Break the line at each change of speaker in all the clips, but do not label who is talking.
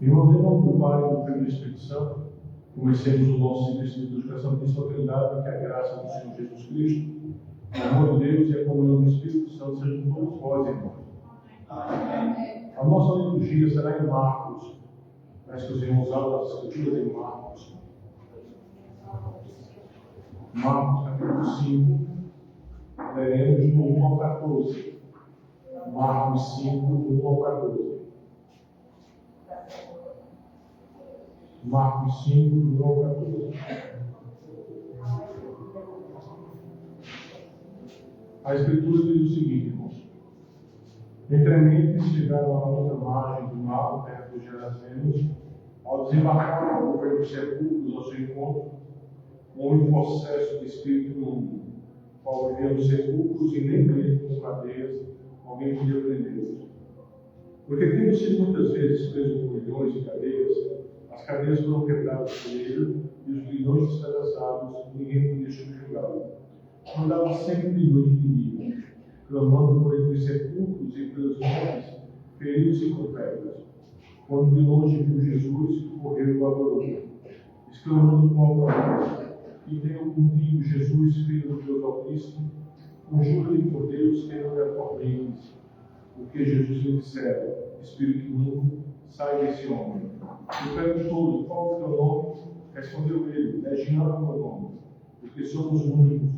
Irmãos, em nome do Pai, do Filho e do Espírito Santo, comecemos o nosso serviço de educação de Trindade, que a graça do Senhor Jesus Cristo, o amor de Deus e a comunhão do Espírito Santo sejam com todos vós, irmãos. Amém. A nossa liturgia será em Marcos. Mas que os irmãos abram as escrituras em Marcos. Marcos, capítulo 5, leremos do 1 ao 14. Marcos 5, do 1 ao 14. Marcos 5, do 1 ao 14. A Escritura diz o seguinte, irmãos. Entremente chegaram à outra margem do mar, perto dos Gerazenos. Ao desembarcar o governo dos sepulcros ao seu encontro, houve um processo de espírito imundo, qual vivia nos sepulcros e nem mesmo com cadeias alguém podia prendê-los. Porque, tendo sido muitas vezes preso com grilhões e cadeias, as cadeias foram quebradas por ele e os grilhões despedaçados e ninguém podia subjugá-lo. Andava sempre de noite e de dia, clamando por entre os sepulcros e pelos montes, feridos-se com pedras. Quando de longe viu Jesus, correu e o adorou, exclamando com alta voz: E tenho contigo, Jesus, Filho do Deus Altíssimo, conjuro-lhe por Deus que não lhe atormentes. Porque Jesus lhe dissera: Espírito imundo, sai desse homem. E perguntou-lhe: Qual é o teu nome? Respondeu ele: Legião é o meu nome, porque somos muitos.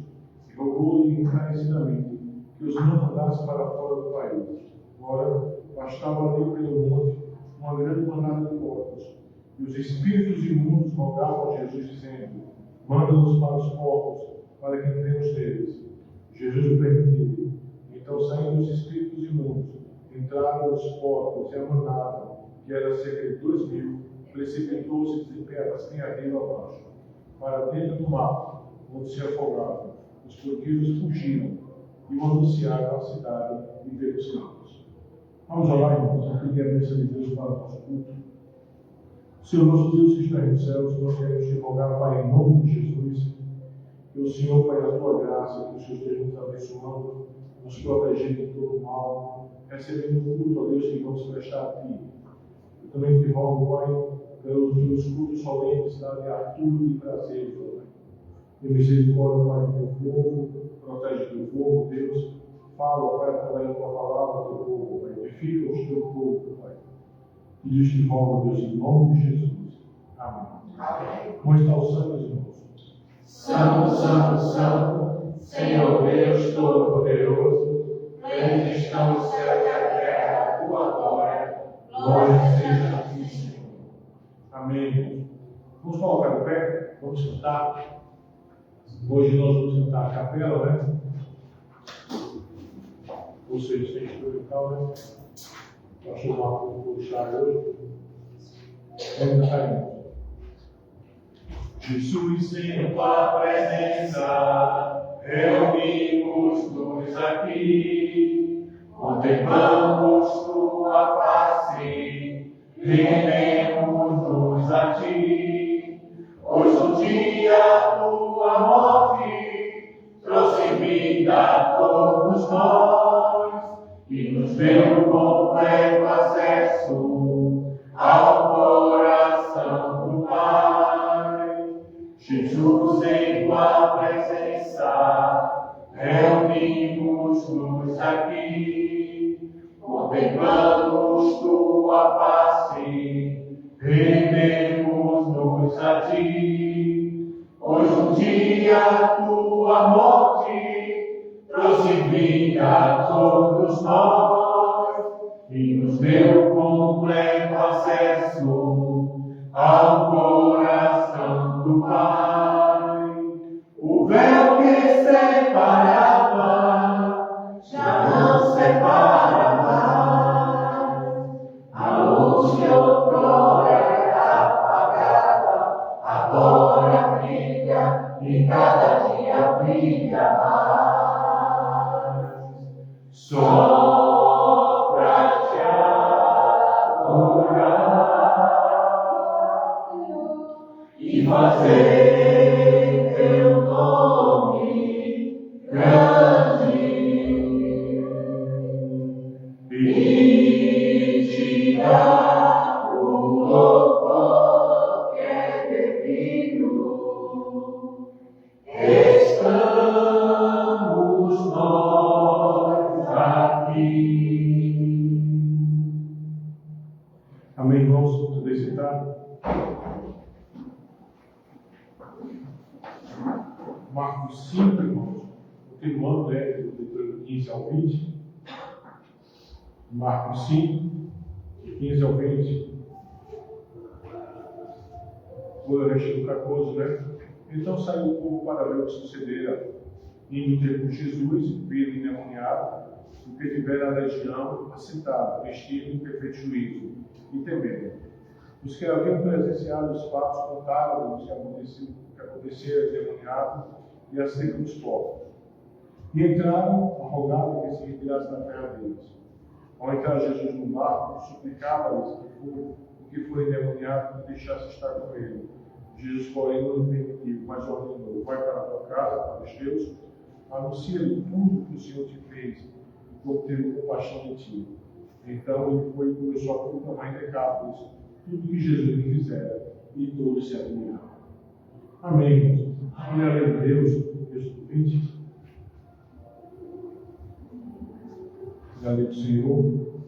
E rogou-lhe encarecidamente que os não mandasse para fora do país. Ora, bastava ali pelo monte uma grande manada de porcos. E os espíritos imundos rogavam a Jesus, dizendo: Manda-nos para os porcos, para que entremos neles. Jesus o permitiu. Então, saindo os espíritos imundos, entraram os porcos e a manada, que era cerca de 2.000, precipitou-se de despenhadeiro abaixo, para dentro do mato, onde se afogavam. Os porqueiros fugiram e o anunciaram à cidade e pelos campos. Vamos orar, irmãos, a pedir a bênção de Deus para o nosso culto. Senhor nosso Deus que está nos céus, nós queremos te rogar, Pai, em nome de Jesus, que o Senhor, Pai, na tua graça, que o Senhor esteja nos abençoando, nos protegendo de todo o mal, recebendo o culto, ó Deus, que vamos prestar a Ti. Eu também te rogo, Pai, pelos cultos solenes, dá-lhe Arthur de prazer, Pai. Tem misericórdia, Pai, do teu povo, protege o teu povo, Deus. Fala, Pai, através da tua palavra, do teu povo, Pai. Edifica o teu povo, Pai. E Deus te roga, Deus, em nome de Jesus. Amém. Amém. Como está o santo, irmãos?
Santo, Santo, Santo, Senhor Deus Todo-Poderoso, grandes estão o céu e a terra, a tua glória. Glória seja a ti, Senhor.
Amém. Vamos colocar o pé, vamos cantar. Hoje nós vamos cantar a capela, né? Ou seja, sem instrumental, né? Nós chamamos o Thiago hoje. Vamos cantar, irmãos.
Jesus, em tua presença, reunimos-nos aqui, contemplamos tua face, rendemos-nos a ti. Hoje o dia tua morte trouxe vida a todos nós e nos deu completo acesso ao coração do Pai. Jesus, em tua presença, reunimos-nos aqui, contemplamos tua face, rendemos-nos a ti. Hoje um dia tua morte trouxe vida a todos nós e nos deu completo acesso ao coração do Pai. O véu que separava já não separa mais. A luz que outrora era apagada, agora brilha e cada dia brilha mais. Só pra te adorar e fazer teu nome grande e te dar o
Amém, irmãos? Poder sentar? Marcos 5, irmãos. Continuando, do 15 ao 20. Marcos 5, de 15 ao 20. Vou ler o 14, né? Então saiu o povo para ver o que sucedera. Indo ter com Jesus, viram endemoniado, o que tivera a legião, assentado, vestido em perfeito juízo, e temendo. Os que haviam presenciado os fatos contaram-lhes o que acontecera endemoniado e acerca dos povos. E entraram a rogar que se retirasse da terra deles. Ao entrar Jesus no barco, suplicava-lhes que for endemoniado que deixasse estar com ele. Jesus, porém, não lhe permitiu, mas ordenou: vai para a tua casa, para os teus, anuncia-lhe tudo que o Senhor te fez, e como teve compaixão de ti. Então ele foi e começou a proclamar em Decápolis tudo que Jesus lhe fizera, e todos se admiraram. Amém, irmãos. Glória a Deus, texto 20. Já lei do Senhor,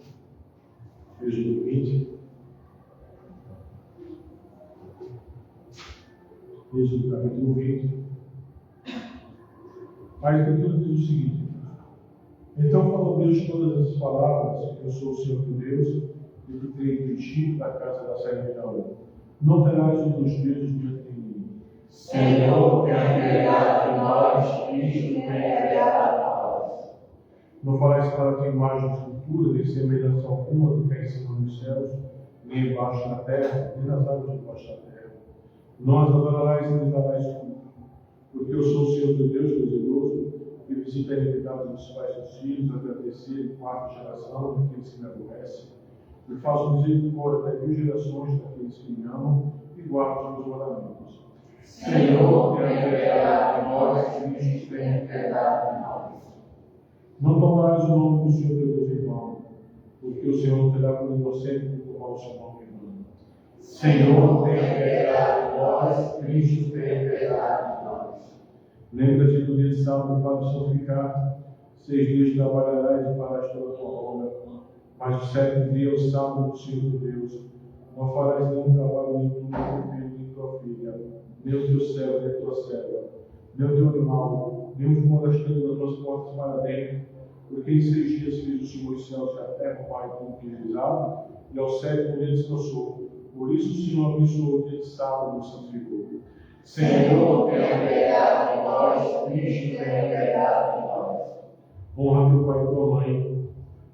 Êxodo 20. Êxodo capítulo 20. A Escritura diz o seguinte: então falou Deus todas essas palavras: eu sou o Senhor teu Deus, e que criei em ti da casa da servidão. Não terás um dos deuses diante de mim.
Senhor, tenha piedade de nós, Cristo, tenha piedade de nós.
Não farás para ti imagem de escultura, nem semelhança alguma do que é em cima dos céus, nem embaixo na terra, nem nas águas debaixo da terra. Não as adorarás nem lhes darás culto, porque eu sou o Senhor teu Deus, teu zeloso, que visita a iniquidade dos pais e dos filhos, até a terceira e quarta geração daqueles que me aborrecem. E faço misericórdia até 1000 gerações daqueles que me amam e guardam os meus mandamentos.
Senhor, tenha piedade de nós, Cristo, tenha piedade de nós.
Não tomarás o nome do Senhor teu Deus em vão, porque o Senhor não terá por inocente que tomar o seu nome em vão.
Senhor, tenha piedade de nós, Cristo, tenha piedade de nós.
Lembra-te do dia de sábado para santificar. 6 dias trabalharás e farás toda a tua obra, mas o 7º dia é o sábado do Senhor teu Deus. Não farás nenhum trabalho, nem tu, nem teu filho, nem tua filha, nem o teu servo, nem a tua serva, nem o teu animal, nem os forasteiros das tuas portas para dentro, porque em 6 dias fez o Senhor os céus e a terra, o Pai, como que realizado, e ao 7º dia descansou. Por isso o Senhor abençoou o dia de sábado e o santificou.
Senhor, tenha piedade de nós, Cristo, tenha piedade de nós.
Honra teu pai e tua mãe,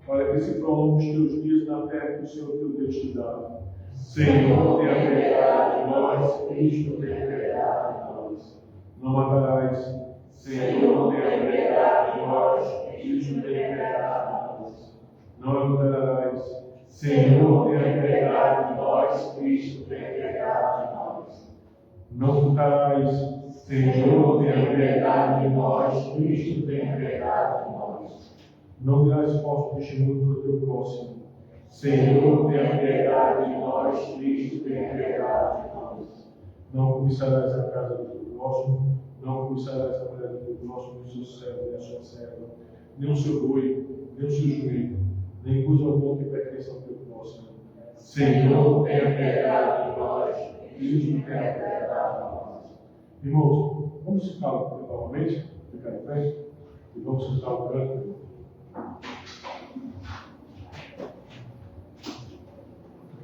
para que se prolongue os teus dias na terra que o Senhor teu Deus te dá.
Senhor, tenha piedade de nós, Cristo, tenha piedade de nós.
Não matarás.
Senhor, tenha piedade de nós, Cristo, tenha piedade de nós.
Não adulterarás.
Senhor, tenha piedade de nós, Cristo, tenha piedade de nós.
Não furtarás.
Senhor, tenha piedade de nós, Cristo, tenha piedade de nós.
Não dirás falso testemunho para o teu próximo.
Senhor, tenha piedade de nós, Cristo, tenha piedade de nós.
Não cobiçarás a casa do teu próximo, não cobiçarás a mulher do teu próximo, nem o seu servo, nem a sua serva, nem o seu boi, nem o seu jumento, nem coisa alguma que pertença ao teu próximo.
Senhor, tenha piedade de nós, Cristo, tenha piedade de nós.
Irmãos, vamos citar novamente, ficar em pé, e vamos citar o canto.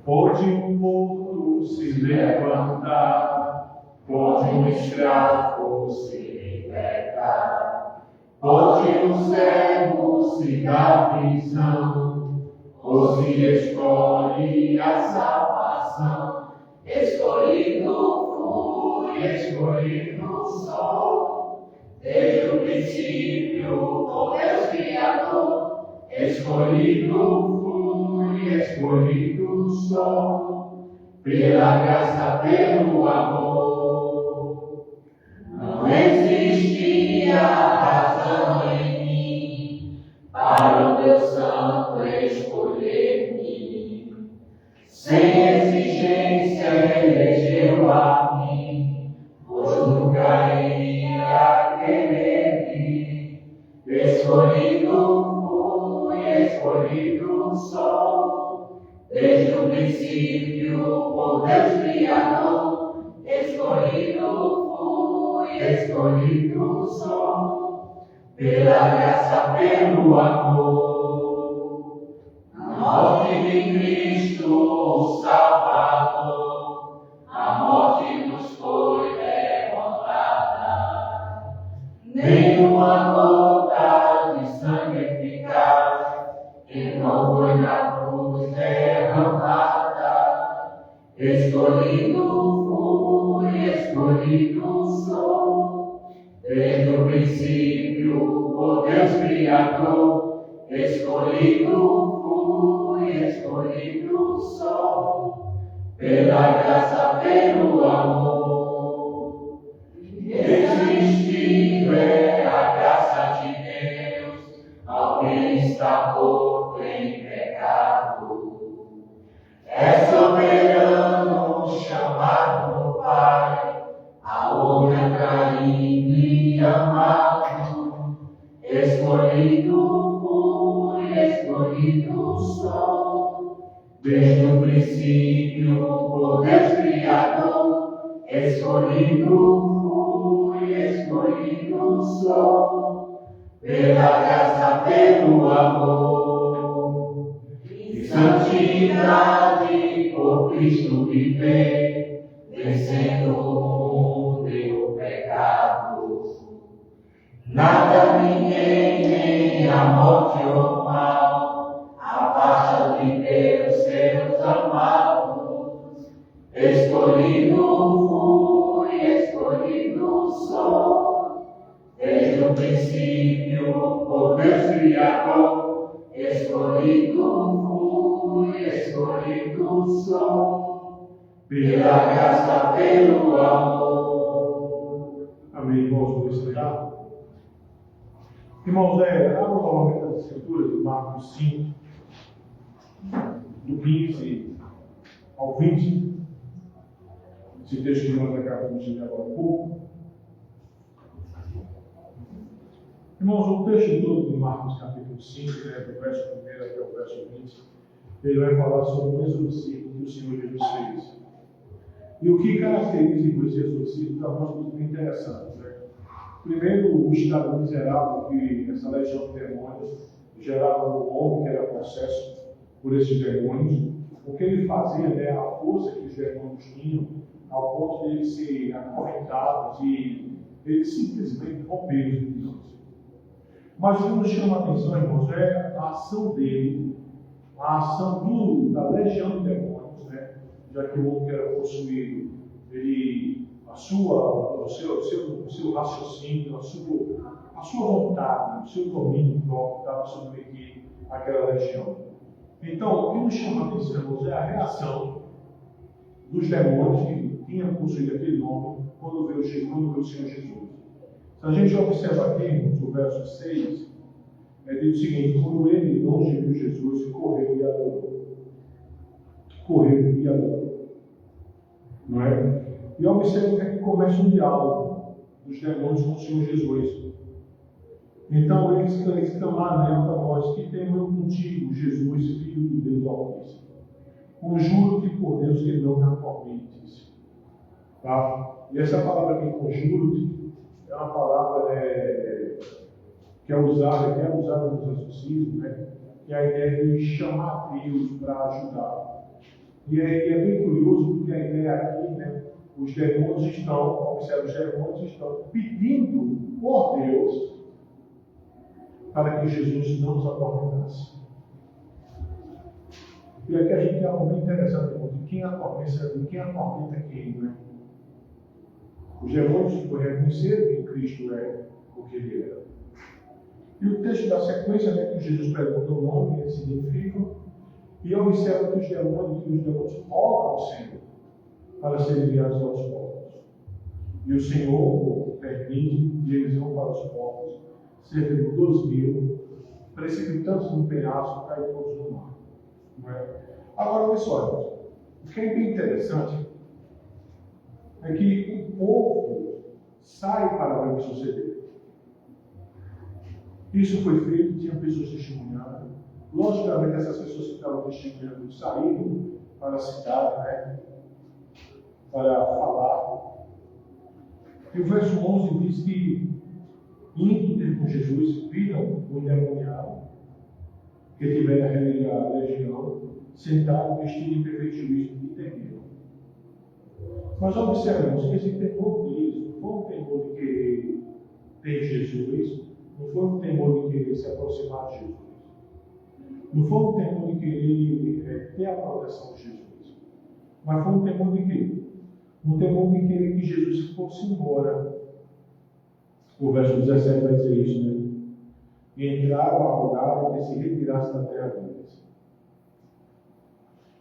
Pode um morto se levantar,
pode um escravo se libertar, pode um cego se dar visão, ou se escolhe a salvação, escolhido fui, escolhido sou, desde o princípio com Deus Criador, escolhido fui, escolhido sou, pela graça, pelo amor. Não existia razão em mim para o meu santo escolher-me. Sem exigência elegeu a mim, pois nunca iria querer-me. Escolhido fui, escolhido sou, desde o princípio, por Deus Criador, escolhido fui, escolhido sou, pela graça, pelo amor. A morte de Cristo, o Salvador, a morte nos foi derrotada. Nenhuma gota de sangue eficaz, que não foi na cruz derramada. Escolhido fui, escolhido sou, desde o princípio, por Deus Criador, escolhido fui, escolhido sou, pela graça, pelo amor. Irresistível a graça de Deus, alguém está morto em pecado. É soberano, chamado do Pai, aonde atraído e amado. Escolhido fui, escolhido sou, desde o princípio, por Deus Criador. Escolhido fui, escolhido sou, pela graça, pelo amor. E santidade por Cristo viver, vencendo o mundo e o pecado. Nada, ninguém, nem a morte ou o mal, afasta de Deus seus amados. Escolhido fui, escolhido sou, desde o princípio, por Deus Criador. Escolhido fui, escolhido sou, pela graça, pelo amor.
Amém, irmãos, vamos encerrar. Irmãos, abra novamente as escrituras de Marcos 5, do 15 ao 20. Esse texto que nós acabamos de ler agora há pouco. Irmãos, o texto todo de Marcos capítulo 5, do verso 1 até o verso 20, ele vai falar sobre um exorcismo que o Senhor Jesus fez. E o que caracteriza esse exorcismo é uma coisa muito interessante. Primeiro, o estado miserável que essa legião de demônios gerava no homem que era possesso por esses demônios. O que ele fazia, a força que os demônios tinham, ao ponto de eles serem acorrentados e eles simplesmente romperam os prisões. Mas o que nos chama a atenção, irmãos, é a ação dele, a ação da legião de demônios, já que o homem que era possuído, ele, o seu raciocínio, a sua vontade, o seu domínio próprio estava submetido àquela legião. Então, o que nos chama a atenção, irmãos, é a reação dos demônios que tinham possuído aquele homem quando veio o Senhor Jesus. Se a gente observa aqui, irmãos, o verso 6, diz o seguinte: quando ele longe viu Jesus, correu e adorou. Correu e adorou. Não é? E observa que aqui começa um diálogo dos demônios com o Senhor Jesus. Então eles clamaram em alta voz: que tenho eu contigo, Jesus, Filho do Deus Altíssimo. Conjuro-te por Deus que não me atormentes. Tá? E essa palavra aqui, conjuro-te, é uma palavra que é usada nos exorcismos, que é a ideia de chamar Deus para ajudar. E é bem curioso, porque a ideia aqui, os demônios estão pedindo por Deus para que Jesus não os atormentasse. E aqui a gente tem algo bem interessante, de quem atormenta quem, Os demônios reconheceram que Cristo é o que ele era. E o texto da sequência, que Jesus pergunta o nome, eles se identificam, e observa que os demônios rogam ao Senhor para serem enviados aos povos. E o Senhor permite, e eles vão para os povos, cerca de 12.000, precipitando-se num penhasco, caem todos no mar. Não é? Agora, olha só, o que é bem interessante é que o povo sai para ver o que sucedeu. Isso foi feito, tinha pessoas testemunhando, Logicamente, essas pessoas que estavam testemunhando saíram para a cidade, né? Para falar. E o verso 11 diz que, indo ter com Jesus, viram o endemoniado, que tivera a legião, sentado, vestido em perfeito juízo, e temeram. Mas observamos que esse temor deles não foi um temor de querer ter Jesus, não foi um temor de querer se aproximar de Jesus, não foi um temor de querer ter a proteção de Jesus, mas foi um temor de quê? Um temor de querer que Jesus fosse embora. O verso 17 vai dizer isso, né? E entraram a rogar que se retirasse da terra deles.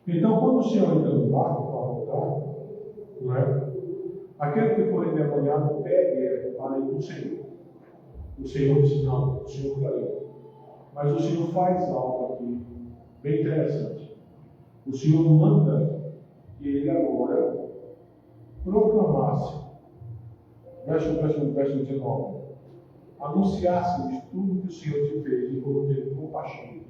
Então, quando o Senhor entra no barco para voltar, não é? Aquele que for endemoniado pede para ir com o Senhor. O Senhor diz: não, o Senhor vai ir. Mas o Senhor faz algo aqui bem interessante. O Senhor manda que ele agora proclamasse, verso 19, anunciasse-lhes tudo que o Senhor te fez e por ter compaixão.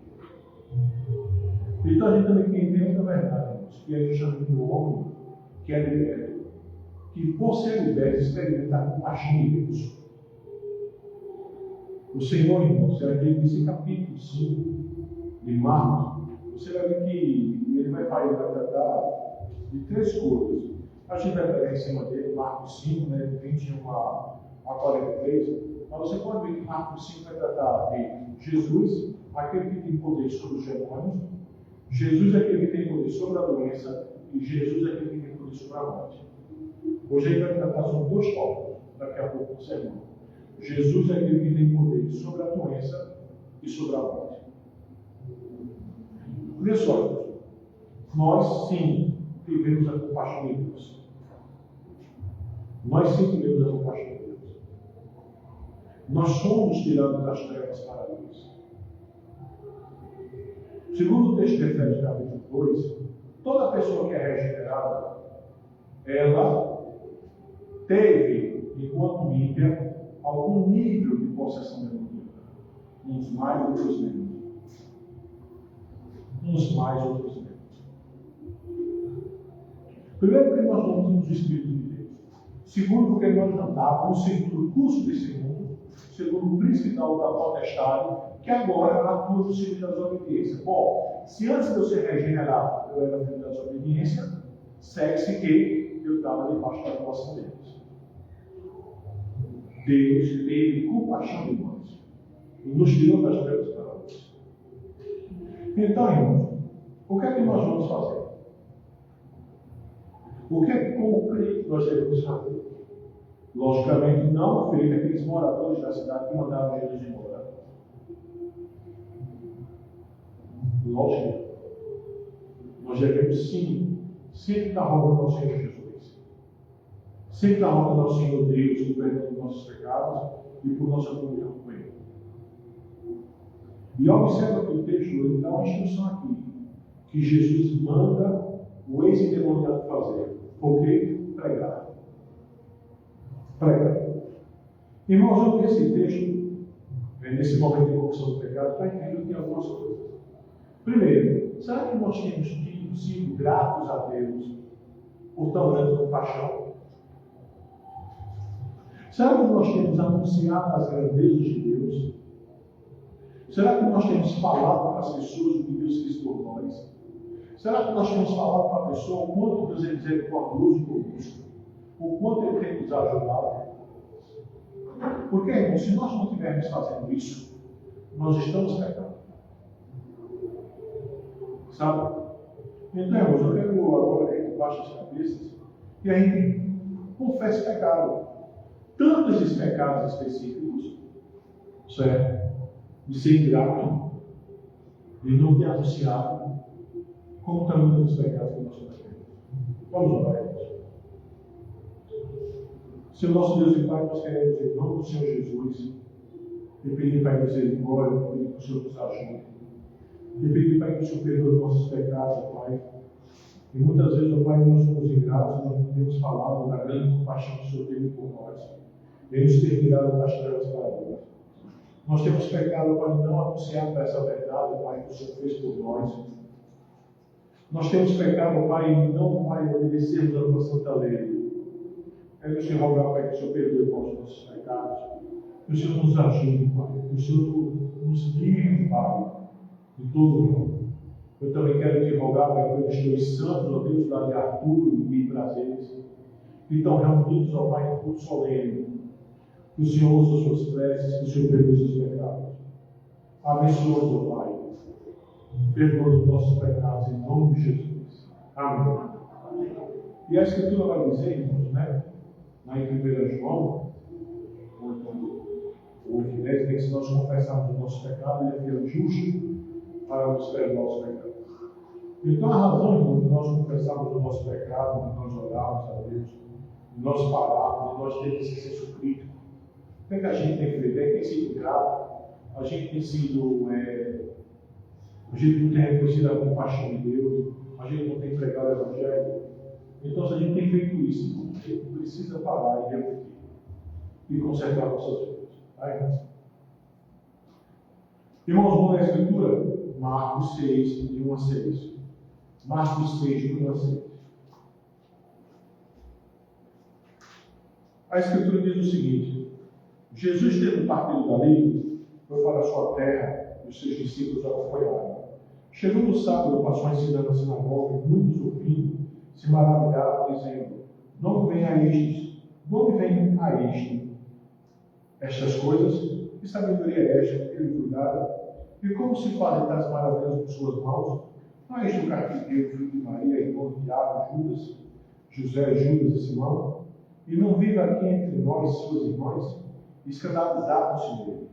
Então a gente também tem que entender outra verdade, irmãos, que é justamente o homem que é liberto, que por ser liberto experimenta a compaixão de Deus. O Senhor, irmãos, é aquele nesse capítulo 5 de Marcos, você vai ver que ele vai tratar de três coisas. A gente vai pegar em cima dele, Marcos 5, né, de 21 a 43, mas você pode ver que Marcos 5 vai tratar de Jesus, aquele que tem poder sobre os demônios, Jesus é aquele que tem poder sobre a doença, e Jesus é aquele que tem poder sobre a morte. Hoje a gente vai tratar sobre dois tópicos, daqui a pouco no sermão. Jesus é aquele que tem poder sobre a doença e sobre a morte. Olha só, nós sim tivemos a compaixão de Deus. Nós sim tivemos a compaixão de Deus. Nós somos tirados das trevas para Deus. Segundo o texto de Efésios capítulo 2, toda pessoa que é regenerada, ela teve, enquanto ímpia, algum nível de possessão demoníaca. Uns mais, outros menos. Uns mais, outros menos. Primeiro, porque nós não tínhamos o Espírito de Deus. Segundo, porque nós andávamos segundo o curso desse mundo, segundo o príncipe da potestade, que agora atua no sentido da desobediência. Bom, se antes de eu ser regenerado eu era filho da desobediência, segue-se que eu estava debaixo da atuação deles. Deus teve compaixão de nós e nos tirou das trevas para nós. Então, irmãos, o que é que nós vamos fazer? O que é que, como crente, nós devemos fazer? Logicamente, não feito aqueles moradores da cidade que mandaram Jesus embora. Lógico, nós devemos sim, sempre estar rogando ao Senhor Jesus. Sempre estar rogando ao Senhor Deus por perdão dos nossos pecados e por nossa comunhão com Ele. E observa que o texto ele dá uma instrução aqui, que Jesus manda o ex-endemoniado fazer. Por quê? Pregar. Pregar. Irmãos, esse texto, nesse momento de confissão do pecado, está entendendo que algumas coisas. Primeiro, será que nós temos sido gratos a Deus por tão grande compaixão? Será que nós temos anunciado as grandezas de Deus? Será que nós temos falado para as pessoas o que Deus fez por nós? Será que nós temos falado para a pessoa o quanto Deus é misericordioso conosco? O quanto Ele tem nos ajudado? Porque, irmãos, se nós não estivermos fazendo isso, nós estamos pecando. Sabe? Então, irmãos, eu quero agora que a gente baixe as cabeças e a gente confesse pecado. Tanto esses pecados específicos, certo? De ser ingrato, de não ter anunciado, como também os pecados que nós cometemos. Vamos orar, irmãos. Senhor nosso Deus e Pai, nós queremos, em nome do Senhor Jesus, te pedir, Pai, misericórdia, pedir que o Senhor nos ajude. Te pedir, Pai, que o Senhor perdoe os nossos pecados, Pai. E muitas vezes, Pai, nós somos ingratos, nós não temos falado da grande compaixão que o Senhor teve por nós. Ele nos ter tirado das trevas para Deus. Nós temos pecado, Pai, não anunciado essa verdade, Pai, que o Senhor fez por nós. Nós temos pecado, Pai, em não, Pai, obedecermos a tua santa lei. Quero te rogar, Pai, que o Senhor perdoe os nossos pecados. Que o Senhor nos ajude, Pai. Que o Senhor nos livre, Pai, de todo o mal. Eu também quero te rogar, Pai, pelos teus santos, ó Deus, da Arthur e prazeres, que estão reunidos, ó Pai, em culto solene. Que o Senhor ouça as suas preces, que o Senhor perdoe os seus pecados. Abençoa-os, ó Pai. Perdoa os nossos pecados, em nome de Jesus. Amém. E a Escritura vai dizer, irmãos, né? Lá em 1 João, o 10, que se nós confessarmos o nosso pecado, Ele é fiel e justo para nos perdoar os pecados. Então, a razão, irmão, de nós confessarmos o nosso pecado, de nós orarmos a Deus, de nós pararmos, de nós termos esse senso crítico, o que é que a gente tem feito? Tem sido grato, a gente tem sido. A gente não tem reconhecido a compaixão de Deus, a gente não tem pregado o Evangelho. Então, se a gente tem feito isso, irmão, a gente precisa parar e refletir e consertar nossas vidas. Tá, irmãos? Irmãos, vamos ler a Escritura? Marcos 6, de 1 a 6. Marcos 6, de 1 a 6. A Escritura diz o seguinte: Jesus, tendo partido dali, foi para a sua terra e os seus discípulos o acompanharam. Chegando o sábado, passou ensinando na sinagoga, e muitos ouvindo se maravilharam, dizendo: de onde vem a este estas coisas? Que sabedoria é esta que ele cuidara? E como se fazem tais maravilhas com suas mãos? Não é este o carpinteiro, filho de Maria, irmão de Tiago, Judas, José, Judas e Simão? E não vive aqui entre nós, suas irmãs? Escandalizaram-se nele.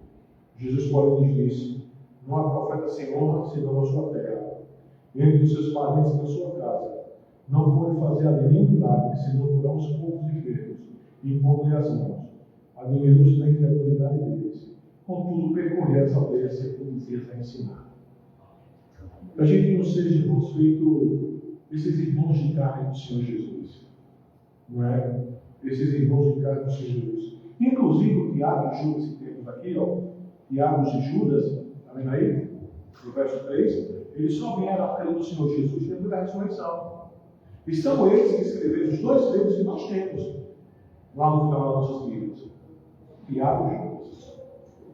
Jesus, porém, lhes disse: não há profeta sem honra, senão na sua terra, entre os seus parentes e na sua casa. Não pode fazer ali nenhum milagre, senão curar os poucos enfermos e impor-lhe as mãos. Admirou-se da incredulidade deles. Contudo, percorria as aldeias segundo dias a ensinar. A gente não seja, irmãos, feito esses irmãos de carne do Senhor Jesus. Não é? Esses irmãos de carne do Senhor Jesus. Inclusive, o Tiago e Judas que temos aqui, ó, Tiago e Judas, está vendo aí? No verso 3, eles só vieram a crer no Senhor Jesus depois da ressurreição. E são eles que escreveram os dois livros que nós temos lá no final das nossas vidas. Tiago e Judas,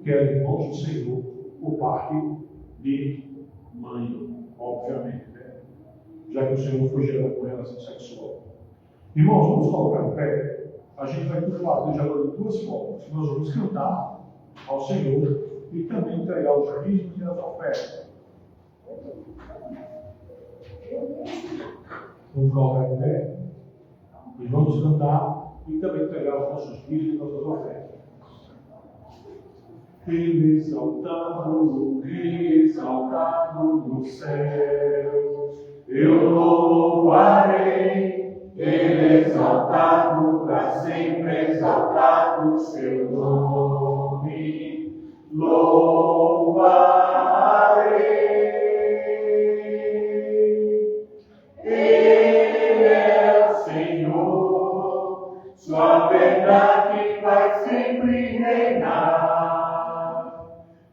que eram irmãos do Senhor, por parte de mãe, obviamente, né? Já que o Senhor foi gerado com relação sexual. Irmãos, vamos colocar em pé. A gente vai fazer já de duas formas. Nós vamos cantar ao Senhor e também entregar os dízimos e as ofertas. Vamos colocar em pé e vamos cantar e também entregar os nossos dízimos e nossas ofertas. Ele exaltado nos céus, eu louvarei. Ele exaltado, para sempre exaltado, seu nome louvarei. Ele é o Senhor, sua verdade vai sempre reinar.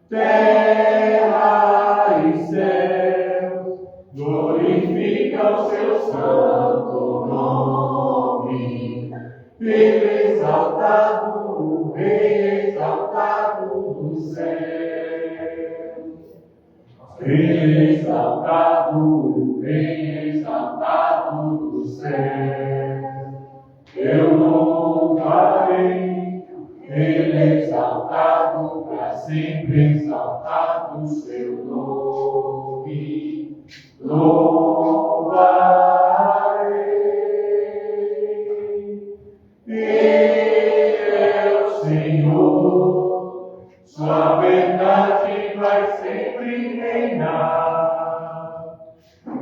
Terra e céus glorificam o seu santo nome. Ele exaltado, o Rei exaltado do céu. Ele exaltado, o Rei exaltado do céu. Eu louvarei. Ele exaltado, para sempre exaltado, seu nome louvarei. Ele é o Senhor, sua verdade vai sempre reinar.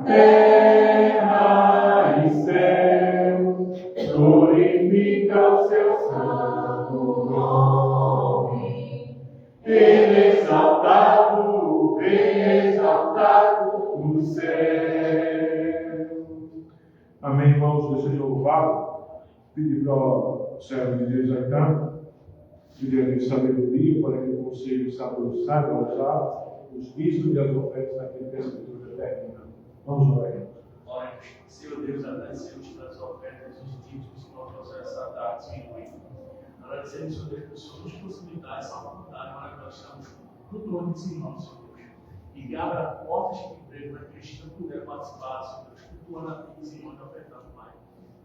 Terra e céus glorificam o seu santo nome. Ele exaltado, o Rei exaltado do céu. Amém, irmãos, Deus seja louvado. Pedir para o servo de Deus aí, tá? que dê sabedoria para que o conselho saiba usar os dízimos e as ofertas naquilo que a Escritura determina. Vamos orar.
Ora, Senhor Deus, agradecemos pelas ofertas e os dízimos que nós trouxemos essa tarde, Senhor. Agradecemos, Senhor Deus, que o Senhor nos possibilitar essa oportunidade para que nós estamos no trono de Senhor, Senhor Deus. E que abra portas de emprego para que eles não puderem participar, Senhor Deus, cultuando aqui, Senhor, da oferta do Pai.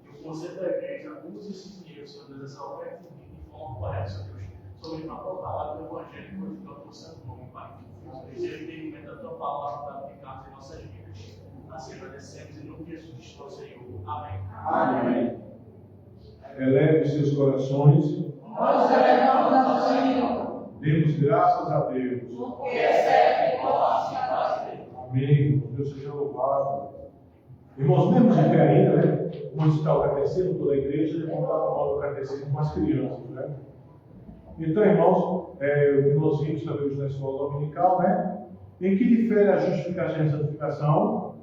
Que o conselho da igreja use esse dinheiro, Senhor Deus, essa oferta de forma correta, Senhor Deus, sobre a tua palavra do Evangelho, por o teu santo nome, Pai. Que seja o entendimento da tua palavra para aplicar em nossas vidas. Assim agradecemos em nome de Jesus, nosso Senhor. Amém.
Amém. Eleve seus corações.
Nós elevamos ao Senhor,
Demos graças a Deus.
porque é certo e nós fazer.
Amém. Deus seja louvado. Irmãos, mesmo de pé ainda, né? Onde está o catecismo, toda a igreja, levantar a mão do catecismo com as crianças, né? Então, irmãos, nós vimos também na escola dominical, né? Em que difere a justificação e a santificação?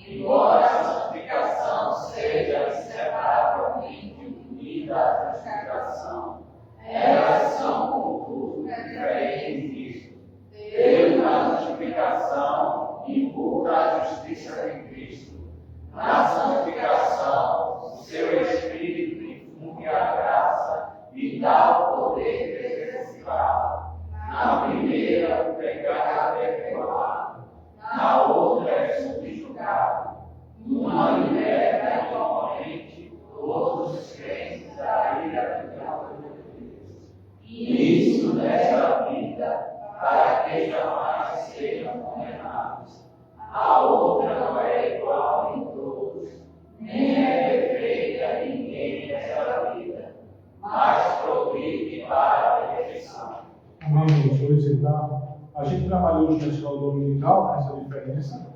Embora a santificação seja inseparavelmente unida à justificação, elas são, contudo, diferentes nisso. Deus, na justificação, inculca a justiça de Cristo. Na santificação, o seu Espírito infunde a graça e dá o poder de exercitá-la. Na primeira, o pecado é perdoado. Na outra, é subjugado. Uma liberta igualmente todos os crentes da ira do Deus. E isso nesta vida, para que jamais sejam condenados. A outra não é igual em todos, nem é perfeita em ninguém nesta vida, mas progride para a perfeição.
Amém, irmãos. Vou sentar. A gente trabalhou hoje na escola dominical, essa diferença,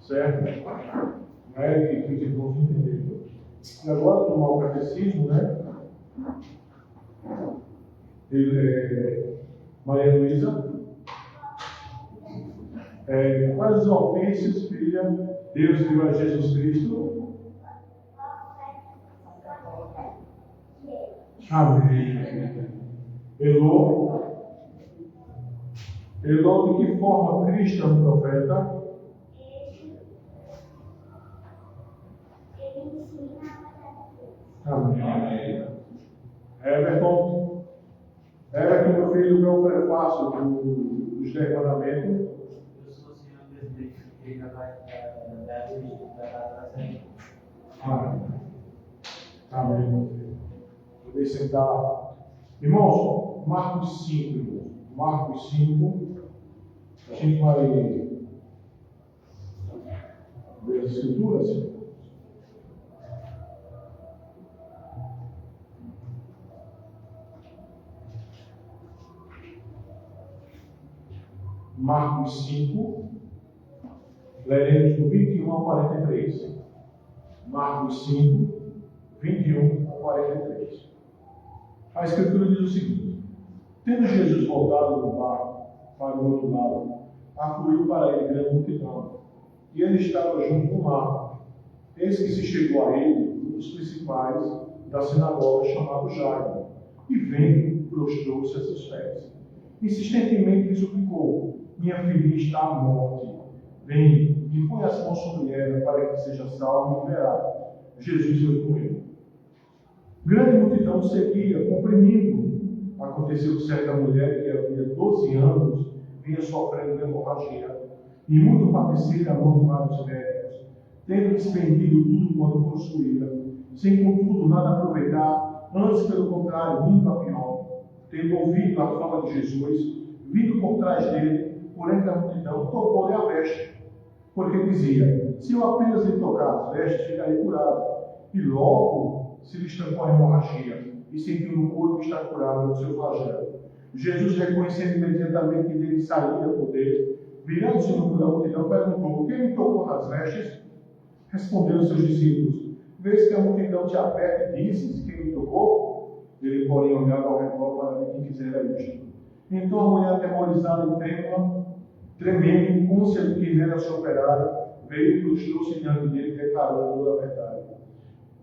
certo? Que os irmãos entenderam. E agora, tomar o catecismo, né? Maria Luísa. Quais os ofensas, filha, Deus deu a Jesus Cristo? Amém. Elô, de que forma Cristo é um profeta?
Ele ensina a
Amém. Everton, meu filho, meu prefácio dos 10 mandamentos.
Eu sou o Senhor Deus deles, que já vai trazer.
Amém. Amém, meu filho. Podem sentar. Irmãos, Marcos 5, irmãos. Marcos 5. A gente vai ver as escrituras. Marcos 5, leremos do 21 ao 43. Marcos 5, 21 ao 43. A Escritura diz o seguinte: tendo Jesus voltado do barco para o outro lado, afluiu para ele grande multidão, e ele estava junto no mar. Eis que se chegou a ele um dos principais da sinagoga, chamado Jairo, e vendo, prostrou-se a seus pés. Insistentemente lhe suplicou: minha filhinha está à morte. Vem e põe as mãos sobre ela para que seja salva e viverá. Jesus foi com ele. Grande multidão seguia, comprimindo. Aconteceu que certa mulher que havia 12 anos vinha sofrendo de hemorragia e muito padecida a mão de vários médicos, tendo despendido tudo quanto possuía, sem contudo nada aproveitar, antes pelo contrário, vindo a pior. Tendo ouvido a fama de Jesus, vindo por trás dele, por entre a multidão, tocou-lhe a veste, porque dizia: se eu apenas lhe tocar as vestes, ficarei curado. E logo se lhe estancou a hemorragia, e sentiu no corpo estar curado do seu flagelo. Jesus, reconhecendo imediatamente que dele saía poder, virando-se no meio da multidão, perguntou: quem me tocou nas vestes? Responderam seus discípulos: vês que a multidão te aperta e dizes: quem me tocou? Ele, porém, olhava ao redor para ver quem quisera isto. Então a mulher, atemorizada e tremendo, como se ele quisera se operar, veio, prostrou-se diante dele, declarando toda a verdade.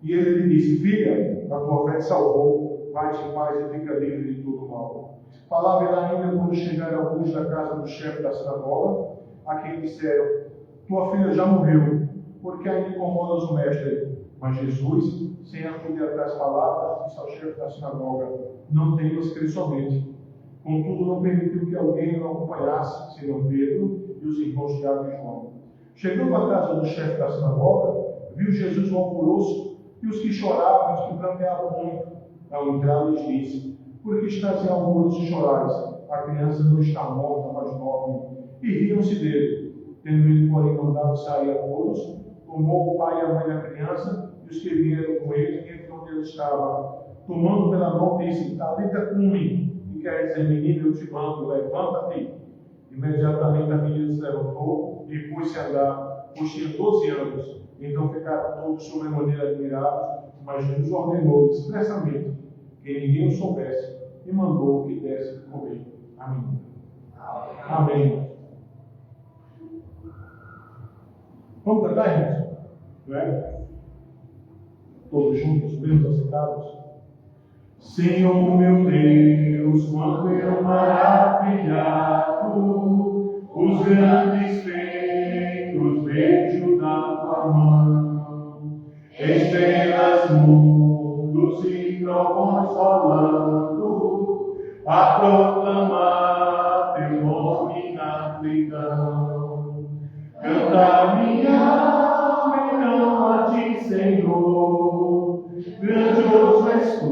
E ele lhe disse: filha, a tua fé te salvou, vai-te em paz e fica livre de todo mal. Falava ele ainda quando chegaram alguns da casa do chefe da sinagoga, a quem disseram: tua filha já morreu, porque ainda incomodas o mestre? Mas Jesus, sem acudir a tais palavras, disse ao chefe da sinagoga: não temas, crê somente. Contudo, não permitiu que alguém o acompanhasse, senão Pedro e os irmãos Tiago e João. Chegando à casa do chefe da sinagoga, viu Jesus o alvoroço e os que choravam e os que pranteavam muito. Ao entrar, lhes disse: por que estáis em alvoroço e chorais? A criança não está morta, mas dorme. E riam-se dele. Tendo ele, porém, mandado sair a todos, tomou o pai e a mãe da criança e os que vieram com ele e entrou onde ele estava. Tomando pela mão, disse: talita cumi, que quer dizer: menino, eu te mando, levanta-te. Imediatamente a menina se levantou e pôs-se a andar, pois tinha 12 anos. Então ficaram todos sobremaneira admirados, mas Jesus ordenou expressamente que ninguém o soubesse e mandou que desse de comer a menina. Amém. Vamos cantar, irmãos? Não é? Todos juntos, mesmo assentados. Senhor meu Deus, quando eu maravilhado os grandes feitos vejo da tua mão, estrelas, mundos e trovões rolando, a proclamar teu nome na amplidão. Canta minha alma, então a ti, Senhor, grandioso és tu,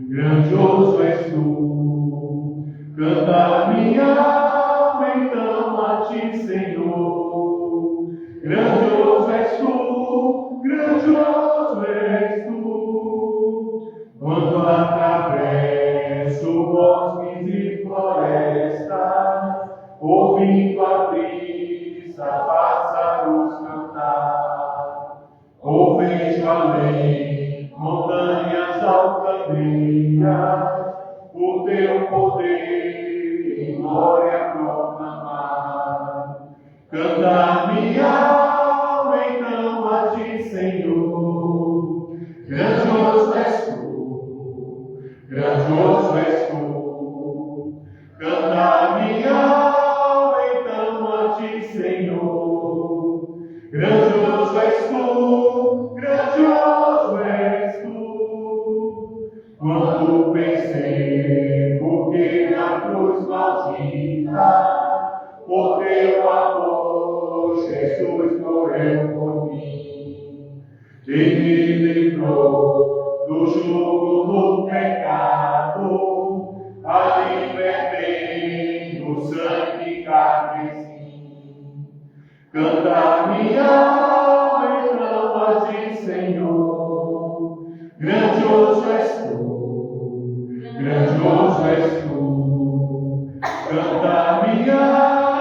grandioso és tu. Canta minha alma, então a ti, Senhor, grandioso és tu, grandioso és tu. Quando atravesso bosques e florestas, ouvindo a brisa, pássaros cantar, ou vejo além montanhas altanejas, o teu poder e glória proclamar. Canta minha alma, então a ti, Senhor, grandioso és tu, grandioso és tu. Canta minha alma, então a ti, Senhor, grandioso és tu, grandioso és tu. Quando pensei, porque na cruz maldita, por teu amor, Jesus morreu por mim, e me livrou do jugo do pecado, a libertei no sangue carmesim. Canta minha alma, então a ti, Senhor, grandioso és tu, grandioso és tu. Canta minha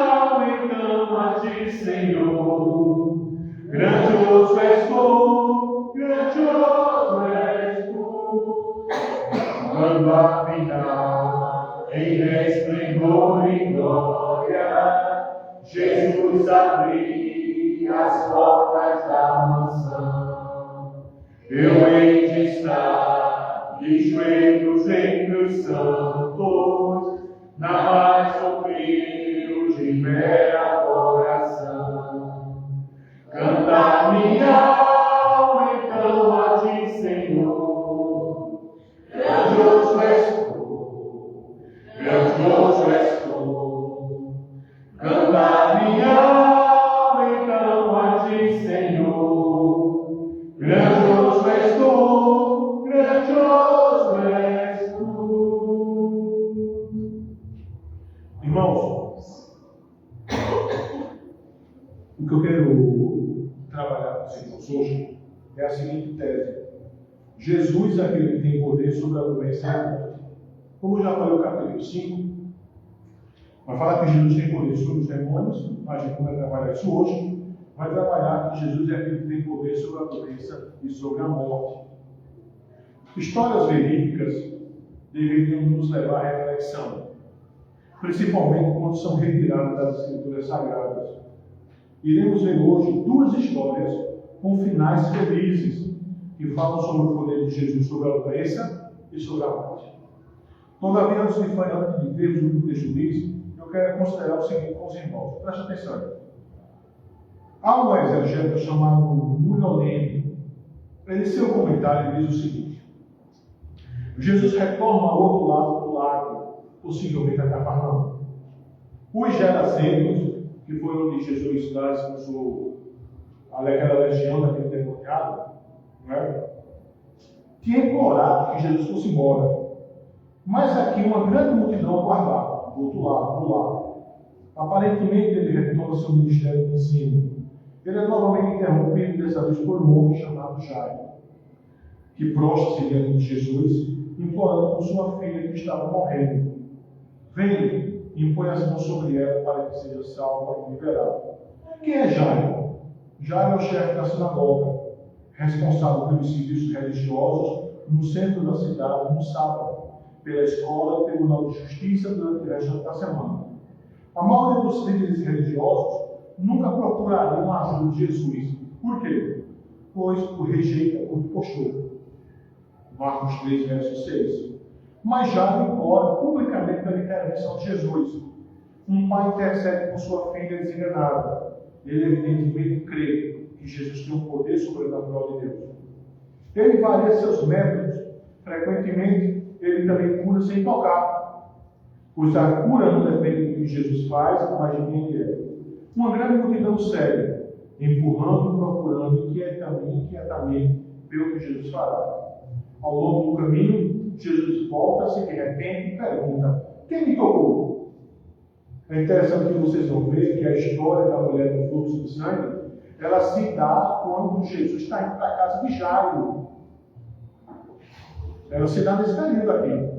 alma, então a ti, Senhor, grandioso és tu, grandioso és tu. Quando afinal, em resplendor e glória, Jesus abrir as portas da mansão, eu hei de estar de joelhos entre os santos, na mais humilde mera oração. Canta minha alma, então a ti, Senhor, grandioso és tu, grandioso és tu. Canta minha alma, então a ti, Senhor, grandioso és tu, grandioso és tu. Irmãos, o que eu quero trabalhar com vocês hoje é a seguinte tese: Jesus é aquele que tem poder sobre a doença e a morte. Como eu já falei no capítulo 5, vai falar que Jesus tem poder sobre os demônios, a gente não vai trabalhar isso hoje, vai trabalhar que Jesus é aquele que tem poder sobre a doença e sobre a morte. Histórias verídicas deveriam nos levar à reflexão, principalmente quando são retiradas das Escrituras Sagradas. Iremos ver hoje duas histórias com finais felizes, que falam sobre o poder de Jesus sobre a doença e sobre a morte. Todavia, antes de vermos o livro de Juízes, eu quero considerar o seguinte com os irmãos. Preste atenção. Há um exegeta chamado Mulholland. Ele, em seu comentário, diz o seguinte: Jesus retorna ao outro lado do lago, possivelmente a Cafarnaum. Os Gerazenos, que foi onde Jesus lá expulsou aquela legião daquele demoniado, né, tinha implorado que Jesus fosse embora. Mas aqui uma grande multidão aguardava, do outro lado, do lago. Aparentemente ele retoma seu ministério de ensino. Ele é novamente interrompido, dessa vez por um homem chamado Jairo, que prostra-se diante de Jesus, implorando por sua filha que estava morrendo. Venha e impõe as mãos sobre ela para que seja salva e liberada. Quem é Jairo? Jairo é o chefe da sinagoga, responsável pelos serviços religiosos no centro da cidade no sábado, pela escola e tribunal de justiça durante o resto da semana. A maioria dos líderes religiosos nunca procurariam a ajuda de Jesus. Por quê? Pois o rejeita por postura. Marcos 3, verso 6. Mas Jairo implora publicamente pela intervenção de Jesus. Um pai intercede por sua filha desenganada. Ele evidentemente crê que Jesus tem um poder sobrenatural de Deus. Ele varia seus métodos. Frequentemente, ele também cura sem tocar. Pois a cura não depende do que Jesus faz, mas de quem ele é. Uma grande multidão segue, empurrando, procurando inquietamente ver o que Jesus fará. Ao longo do caminho, Jesus volta-se de repente e pergunta: quem me tocou? É interessante que vocês vão ver que a história da mulher do fluxo de sangue, ela se dá quando Jesus está indo para a casa de Jairo. Ela se dá nesse período aqui.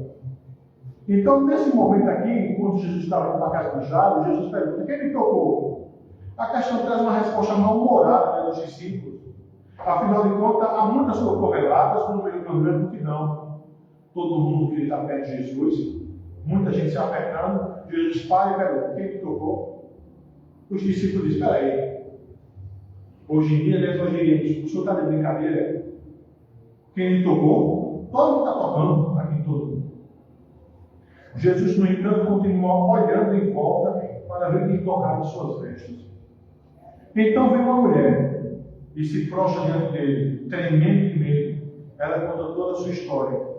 Então, nesse momento aqui, quando Jesus estava indo para a casa de Jairo, Jesus pergunta: quem me tocou? A questão traz uma resposta mal-humorada dos discípulos. Afinal de contas, há muitas cotoveladas no meio de uma grande multidão. Todo mundo queria estar perto de Jesus, muita gente se apertando. Jesus para e pergunta: quem me tocou? Os discípulos dizem: espera aí. Hoje em dia, nós diríamos: o senhor está de brincadeira? Quem me tocou? Todo mundo está tocando aqui, todo mundo. Jesus, no entanto, continua olhando em volta para ver quem tocava em suas vestes. Então vem uma mulher e se prostra diante dele, tremendo de medo. Ela conta toda a sua história.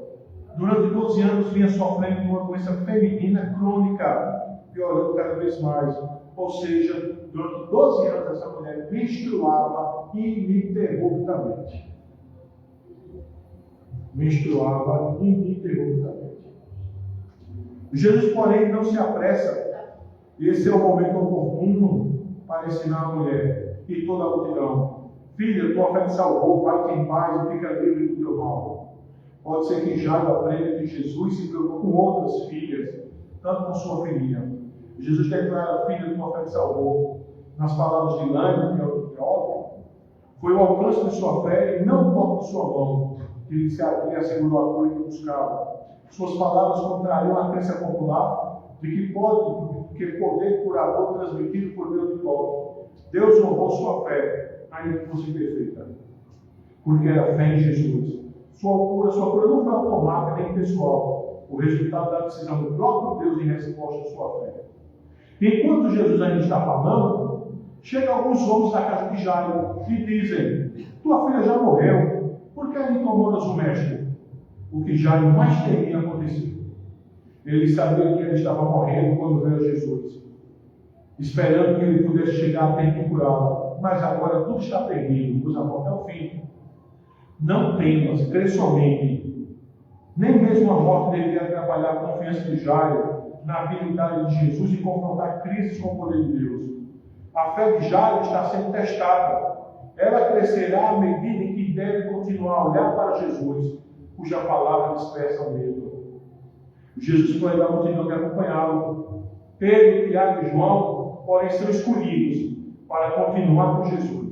Durante 12 anos vinha sofrendo de uma doença feminina crônica, piorando cada vez mais. Ou seja, durante 12 anos essa mulher menstruava ininterruptamente. Menstruava ininterruptamente. Jesus, porém, não se apressa. Esse é o momento oportuno para ensinar a mulher e toda a multidão: filha, tua fé te salvou, vai-te em paz e fica livre do teu mal. Pode ser que Jairo aprenda que Jesus se preocupou com outras filhas, tanto com sua filhinha. Jesus declara: filha, tua fé te salvou. Nas palavras de Lânio, que é outro teólogo, foi o alcance de sua fé e não o toque de sua mão que lhe assegurou a cura que buscava. Suas palavras contrariam a crença popular de que poder curador transmitido por meio do toque. Deus honrou sua fé, ainda que fosse imperfeita, porque era fé em Jesus. Sua cura não foi automática nem pessoal, o resultado da decisão do próprio Deus em resposta à sua fé. Enquanto Jesus ainda está falando, chegam alguns homens da casa de Jairo e dizem: tua filha já morreu, por que ainda incomodas o mestre? O que Jairo mais temia acontecido. Ele sabia que ele estava morrendo quando veio a Jesus, esperando que ele pudesse chegar a tempo de curá-la. Mas agora tudo está perdido, nos aponta ao fim. Não temas, crê somente. Nem mesmo a morte deveria atrapalhar a confiança de Jairo na habilidade de Jesus em confrontar crises com o poder de Deus. A fé de Jairo está sendo testada. Ela crescerá à medida em que deve continuar a olhar para Jesus, cuja palavra dispersa o medo. Jesus foi da multidão que acompanhá-lo. Pedro, Tiago e João, porém, são escolhidos para continuar com Jesus.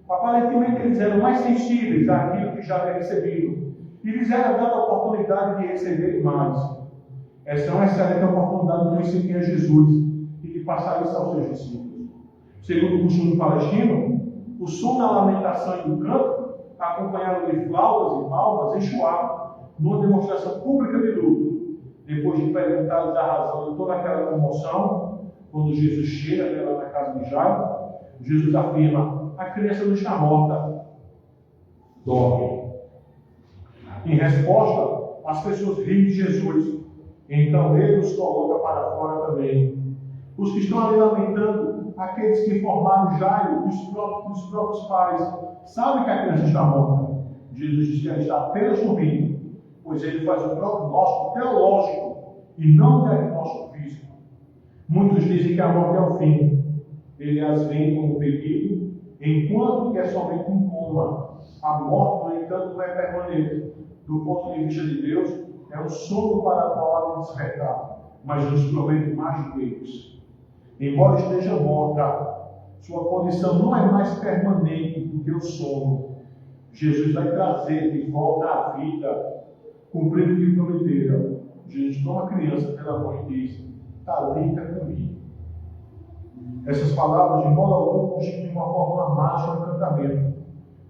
Aparentemente, eles eram mais sensíveis àquilo que já havia recebido, e lhes era dada a oportunidade de receber mais. Esta é uma excelente oportunidade de conhecer quem é Jesus e de passar isso aos seus discípulos. Segundo o costume palestino, o som da lamentação e do canto, acompanhado de flautas e palmas, enxuava, numa demonstração pública de luto, depois de perguntar-lhes a razão de toda aquela comoção, quando Jesus chega lá na casa de Jairo, Jesus afirma: a criança não está morta, dorme. Em resposta, as pessoas riem de Jesus. Então ele os coloca para fora também. Os que estão ali lamentando, aqueles que formaram Jairo, dos próprios pais, sabem que a criança está morta. Jesus diz que ela está apenas dormindo, pois ele faz um prognóstico teológico e não um diagnóstico físico. Muitos dizem que a morte é o fim. Ele as vê como perigo, enquanto que é somente um coma. A morte, no entanto, não é permanente. Do ponto de vista de Deus, é um sono para a qual há de despertar, mas nos promete mais direitos. Embora esteja morta, sua condição não é mais permanente do que o sono. Jesus vai trazer de volta à vida, cumprindo o que prometeram. Jesus toma a criança pela mão e diz: talita cumi. Essas palavras, de modo algum, constituem uma fórmula mágica no cantamento.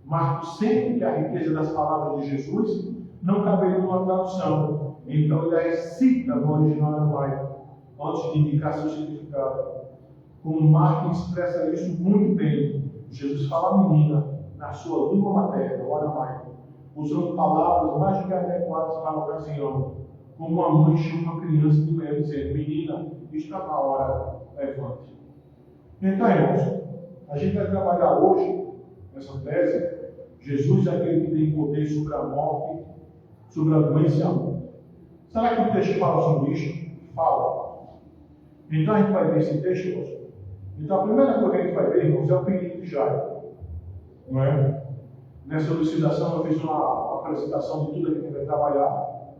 Marco sempre que a riqueza das palavras de Jesus não caberia numa tradução. Então ele a recita no original hebraico, antes de indicar seu significado. Como Marcos expressa isso muito bem, Jesus fala a menina na sua língua materna, o aramaico, usando palavras mais do que adequadas para a ocasião, como uma mãe chama uma criança de manhã dizendo: menina, está na hora, levante. Então, irmãos, a gente vai trabalhar hoje nessa tese. Jesus é aquele que tem poder sobre a morte, sobre a doença e a morte. Será que o texto fala sobre isso? Fala. Então a gente vai ver esse texto, irmãos. Então a primeira coisa que a gente vai ver, irmãos, é o pedido de Jairo. Não é? Nessa elucidação eu fiz uma apresentação de tudo que a gente vai trabalhar.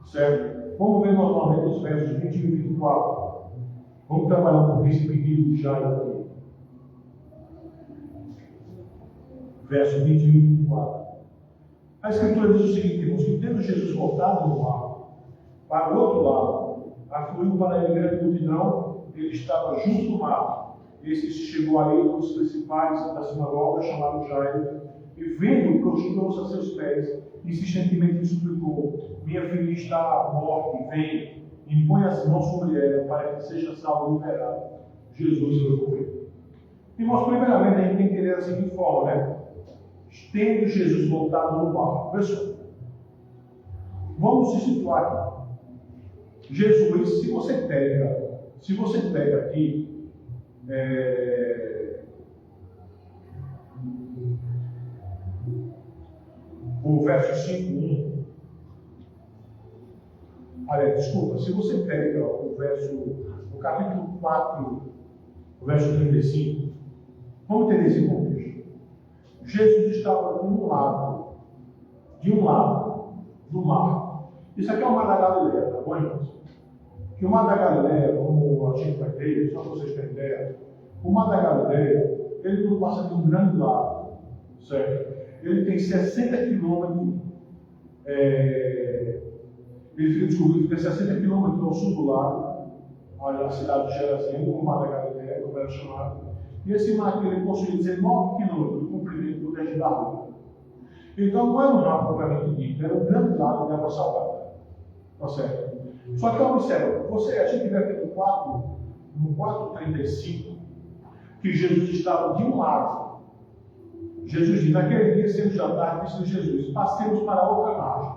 Certo? Vamos ver normalmente os versos 21 e 24. Vamos trabalhar um pouquinho esse pedido de Jairo aqui. Verso 21 e 24. A Escritura diz o seguinte, irmãos, que tendo Jesus voltado no mar, para o outro lado, afluiu para ele grande multidão, ele estava junto do mar. Esse chegou a ele, um dos principais da sinagoga, chamado Jairo, e vendo, prostrou-se a seus pés, insistentemente lhe suplicou: minha filha está à morte, vem, impõe as mãos sobre ela, para que seja salva e liberada. Jesus foi com ele. Irmãos, primeiramente a gente tem que entender da seguinte forma, né? Tendo Jesus voltado no barco. Pessoal, vamos se situar aqui. Jesus, se você pega aqui, o verso 5:1, desculpa, se você pega o capítulo 4, o verso 35, vamos ter esse contexto. Jesus estava de um lado do mar. Isso aqui é o mar da Galileia, tá bom, irmãos? Que o mar da Galileia, como a gente vai ver, só para vocês terem ideia, o mar da Galileia, ele não passa de um grande lago, certo? Ele tem 60 quilômetros, ele fica 60 quilômetros ao sul do lago, a cidade de Gerazim, o mar da Galileia, como era chamado. E esse mar aqui, ele possui 19 quilômetros de comprimento do resto da rua. Então não era um mar propriamente dito, era um grande lago de água salgada. Tá certo? Só que observa, a gente vê aqui no 4:35, que Jesus estava de um lado. Jesus diz: naquele dia, sendo já tarde, disse Jesus: passemos para a outra margem.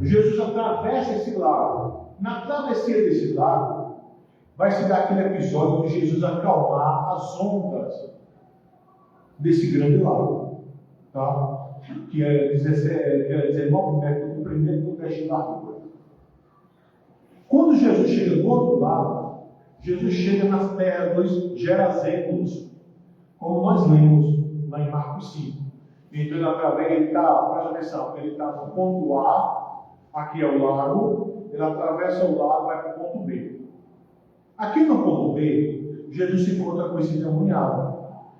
Jesus atravessa esse lago. Na travessia desse lago, vai se dar aquele episódio de Jesus acalmar as ondas desse grande lago, tá? Que era 19 metros de comprimento do resto da rua. Quando Jesus chega do outro lado, Jesus chega nas terras dos Gerazenos, como nós lemos lá em Marcos 5. Então ele está, presta atenção, ele está no ponto A, aqui é o lago, ele atravessa o lago e vai para o ponto B. Aqui no ponto B, Jesus se encontra com esse endemoniado,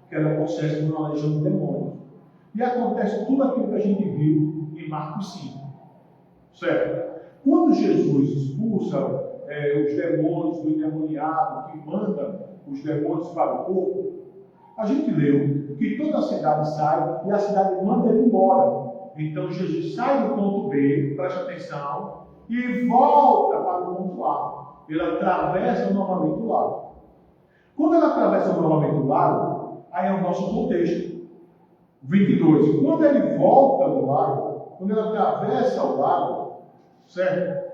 que era possesso de uma legião de demônios. E acontece tudo aquilo que a gente viu em Marcos 5. Certo? Quando Jesus expulsa os demônios do endemoniado, que manda os demônios para o corpo, a gente leu que toda a cidade sai e a cidade manda ele embora. Então Jesus sai do ponto B, preste atenção, e volta para o ponto A. Ele atravessa novamente o lago. Quando ele atravessa novamente o lago, aí é o nosso contexto. 22. Quando ele volta do lago, quando ele atravessa o lago, certo?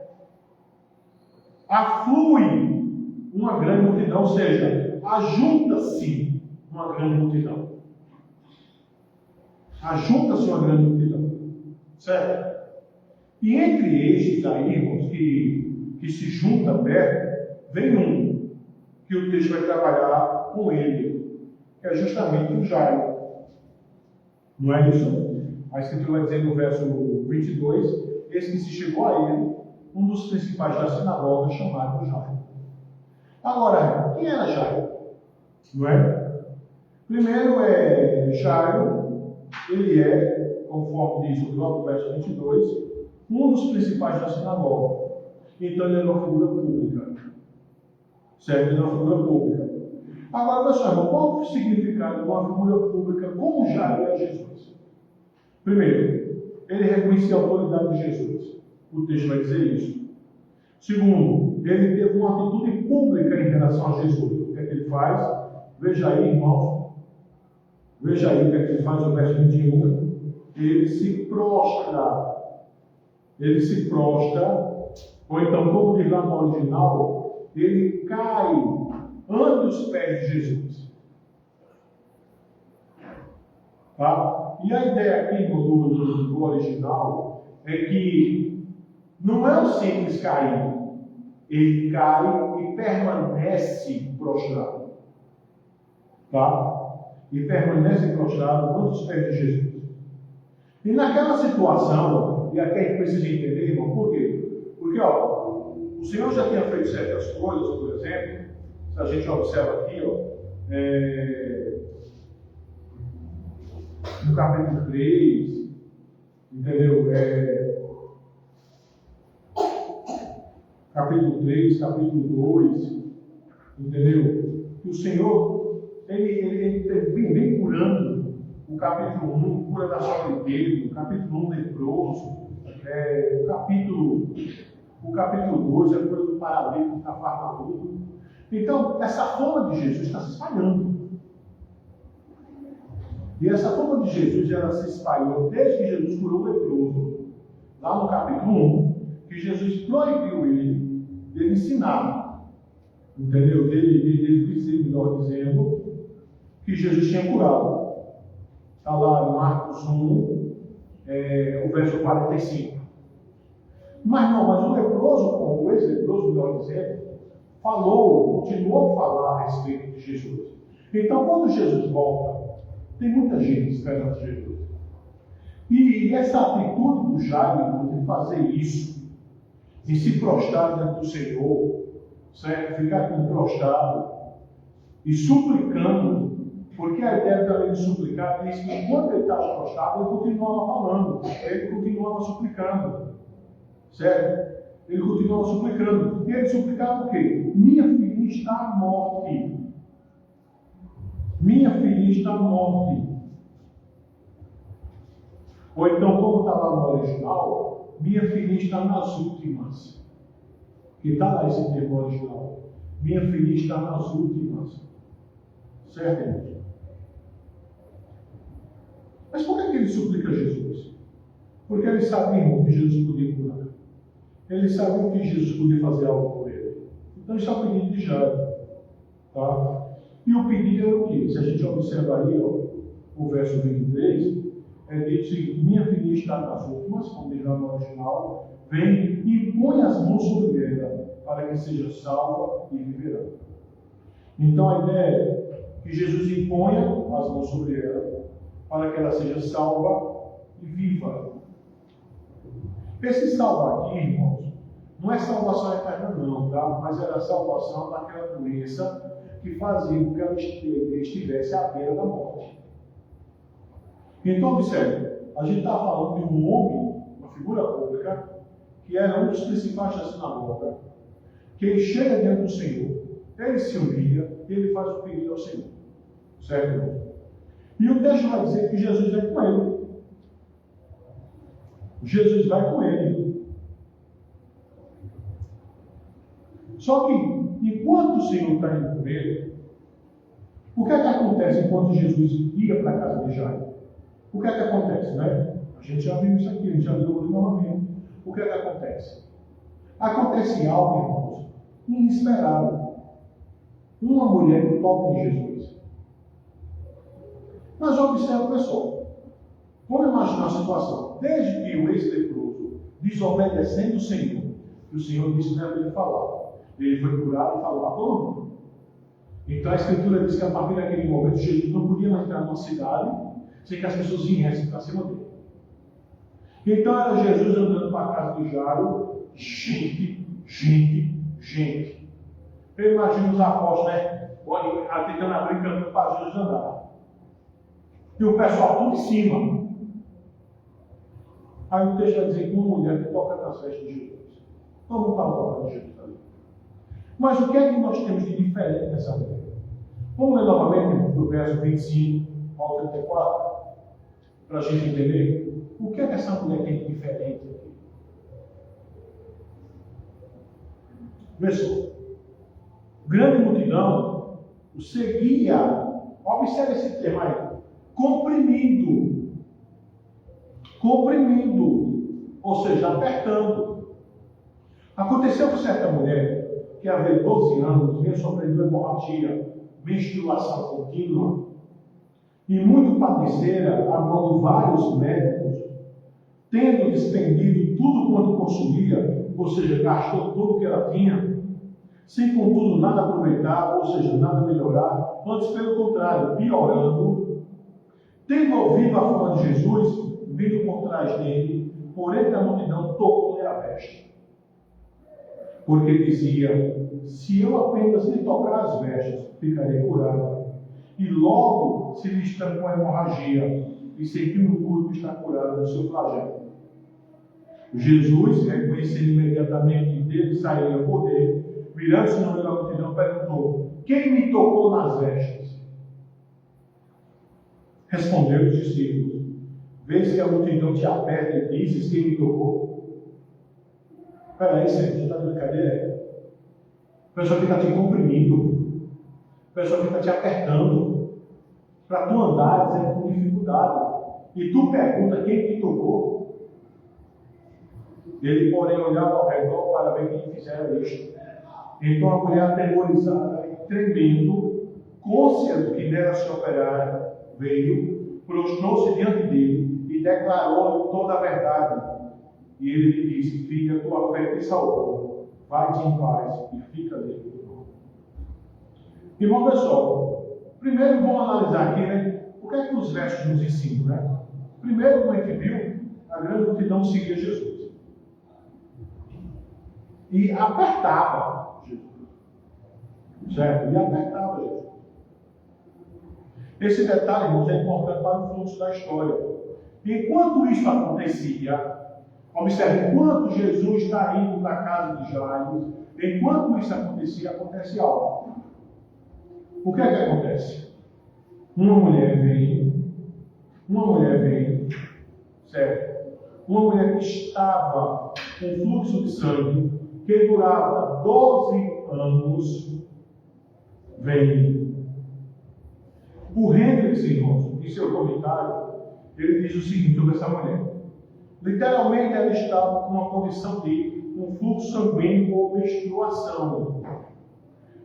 Aflui uma grande multidão, ou seja, ajunta-se uma grande multidão. Ajunta-se uma grande multidão, certo? E entre estes aí, irmãos, que se junta perto, vem um, que o texto vai trabalhar com ele, que é justamente o Jairo. Não é isso? A Escritura vai dizer no verso 22, esse que se chegou a ele, um dos principais da sinagoga, chamado Jairo. Agora, quem era Jairo? Não é? Primeiro Jairo, ele é, conforme diz o próprio verso 22, um dos principais da sinagoga. Então ele é uma figura pública. Certo? Ele é uma figura pública. Agora, pessoal, qual o significado de uma figura pública como Jairo é Jesus? Primeiro, ele reconhecia a autoridade de Jesus. O texto vai dizer isso. Segundo, ele teve uma atitude pública em relação a Jesus. O que é que ele faz? Veja aí, irmãos. Veja aí o que é que ele faz no verso 21. Ele se prostra. Ele se prostra. Ou então, como diz lá no original, ele cai ante os pés de Jesus. Tá? E a ideia aqui no original é que não é um simples cair. Ele cai e permanece prostrado. Tá? E permanece prostrado ante os pés de Jesus. E naquela situação, e aqui a gente precisa entender, irmão, por quê? Porque, o Senhor já tinha feito certas coisas, por exemplo, se a gente observa aqui, no capítulo 3, entendeu? Capítulo 3, capítulo 2, entendeu? Que o Senhor, ele vem curando. O capítulo 1, cura da sogra de Pedro, o capítulo 1, leproso, o capítulo 2, a cura do paralítico, da farmacia. Então, essa fama de Jesus está se espalhando. E essa fama de Jesus, ela se espalhou desde que Jesus curou o leproso. Lá no capítulo 1, que Jesus proibiu ele de ensinar. Entendeu? Dele dizer, melhor dizendo, que Jesus tinha curado. Está lá em Marcos 1, o verso 45. Mas o leproso, o ex-leproso, melhor dizendo, continuou a falar a respeito de Jesus. Então, quando Jesus volta, tem muita gente esperando Jesus. E essa atitude do Jairo de fazer isso, de se prostrar diante do Senhor, certo? Ficar aqui prostrado e suplicando, porque a ideia também de suplicar diz que enquanto ele estava prostrado, ele continuava falando, ele continuava suplicando, certo? Ele continuava suplicando. E ele suplicava o quê? Minha filha está à morte. Minha filha está à morte. Ou então, como está lá no original, minha filha está nas últimas. Que está lá esse termo original. Minha filha está nas últimas. Certo, irmãos? Mas por que ele suplica a Jesus? Porque ele sabia, irmão, que Jesus podia curar. Ele sabia que Jesus podia fazer algo por ele. Então ele está pedindo de Jairo. Tá? E o pedido era o quê? Se a gente observar aí, o verso 23, é dito o seguinte: minha filha está nas últimas, como diz lá no original, vem e põe as mãos sobre ela, para que seja salva e viverá. Então a ideia é que Jesus imponha as mãos sobre ela, para que ela seja salva e viva. Esse salvar aqui, irmãos, não é salvação eterna não, tá? Mas era a salvação daquela doença que fazia com que ela estivesse à beira da morte. Então, observe, a gente está falando de um homem, uma figura pública, que era um dos principais da sinagoga, que ele chega diante do Senhor, ele se humilha e ele faz o pedido ao Senhor. Certo, irmão? E o texto vai dizer que Jesus é com ele. Jesus vai com ele. Só que, enquanto o Senhor está indo com ele, o que é que acontece enquanto Jesus ia para a casa de Jairo? O que é que acontece, né? A gente já viu isso aqui, a gente já viu novamente. O que é que acontece? Acontece algo, irmãos, inesperado. Uma mulher toca em Jesus. Mas observe, pessoal. Vamos imaginar a situação. Desde que o ex-leproso, desobedecendo o Senhor, que o Senhor disse que não era para ele falar, ele foi curado e falou a todo mundo. Então a Escritura diz que a partir daquele momento Jesus não podia mais entrar numa cidade sem que as pessoas viessem para cima dele. Então era Jesus andando para a casa de Jairo, gente. Eu imagino os apóstolos, né? Tentando abrir caminho para Jesus andar. E o pessoal tudo em cima. Aí o texto vai dizer que uma mulher que toca nas vestes de Jesus. Vamos para a toca de Jesus ali. Mas o que é que nós temos de diferente nessa mulher? Vamos ler novamente do verso 25 ao 34, para a gente entender o que é que essa mulher tem de diferente aqui. Pessoal, grande multidão o seguia, observe esse termo aí, comprimindo, ou seja, apertando. Aconteceu com certa mulher que havia 12 anos vinha sofrendo hemorragia, menstruação contínua, e muito padecera a mão de vários médicos, tendo despendido tudo quanto possuía, ou seja, gastou tudo o que ela tinha, sem contudo nada aproveitar, ou seja, nada melhorar, antes pelo contrário, piorando. Tendo ouvido a fama de Jesus, vindo por trás dele, por entre a multidão, tocou-lhe a veste. Porque dizia: se eu apenas lhe tocar as vestes, ficarei curada. E logo se lhe estancou a hemorragia, e sentiu no corpo que está curado do seu flagelo. Jesus, reconhecendo imediatamente que dele sairia poder, virando-se no meio da multidão, perguntou: quem me tocou nas vestes? Respondeu os discípulos: vês que a multidão te aperta e dizes: quem me tocou? Espera aí, Senhor, você está de brincadeira? O pessoal que está te comprimindo, o pessoal que está te apertando, para tu andares com dificuldade. E tu pergunta quem te tocou? Ele, porém, olhava ao redor para ver quem fizeram isto. Então a mulher, atemorizada e tremendo, cônscia do que nela se operara, veio, prostrou-se diante dele e declarou-lhe toda a verdade. E ele lhe disse: filha, tua fé te salvou, vai-te em paz e fica livre. Irmão pessoal, primeiro vamos analisar aqui, né? O que é que os versos nos ensinam, né? Primeiro, como a gente viu, a grande multidão seguia Jesus. E apertava Jesus. Certo? E apertava Jesus. Esse detalhe, irmãos, é importante para o fluxo da história. Enquanto isso acontecia, observe, enquanto Jesus está indo para a casa de Jairo, enquanto isso acontecia, acontece algo. O que é que acontece? Uma mulher veio, certo? Uma mulher que estava com fluxo de sangue, que durava 12 anos, veio. O Hendricks, irmãos, em seu comentário, ele diz o seguinte sobre essa mulher. Literalmente, ela estava com uma condição de um fluxo sanguíneo ou menstruação.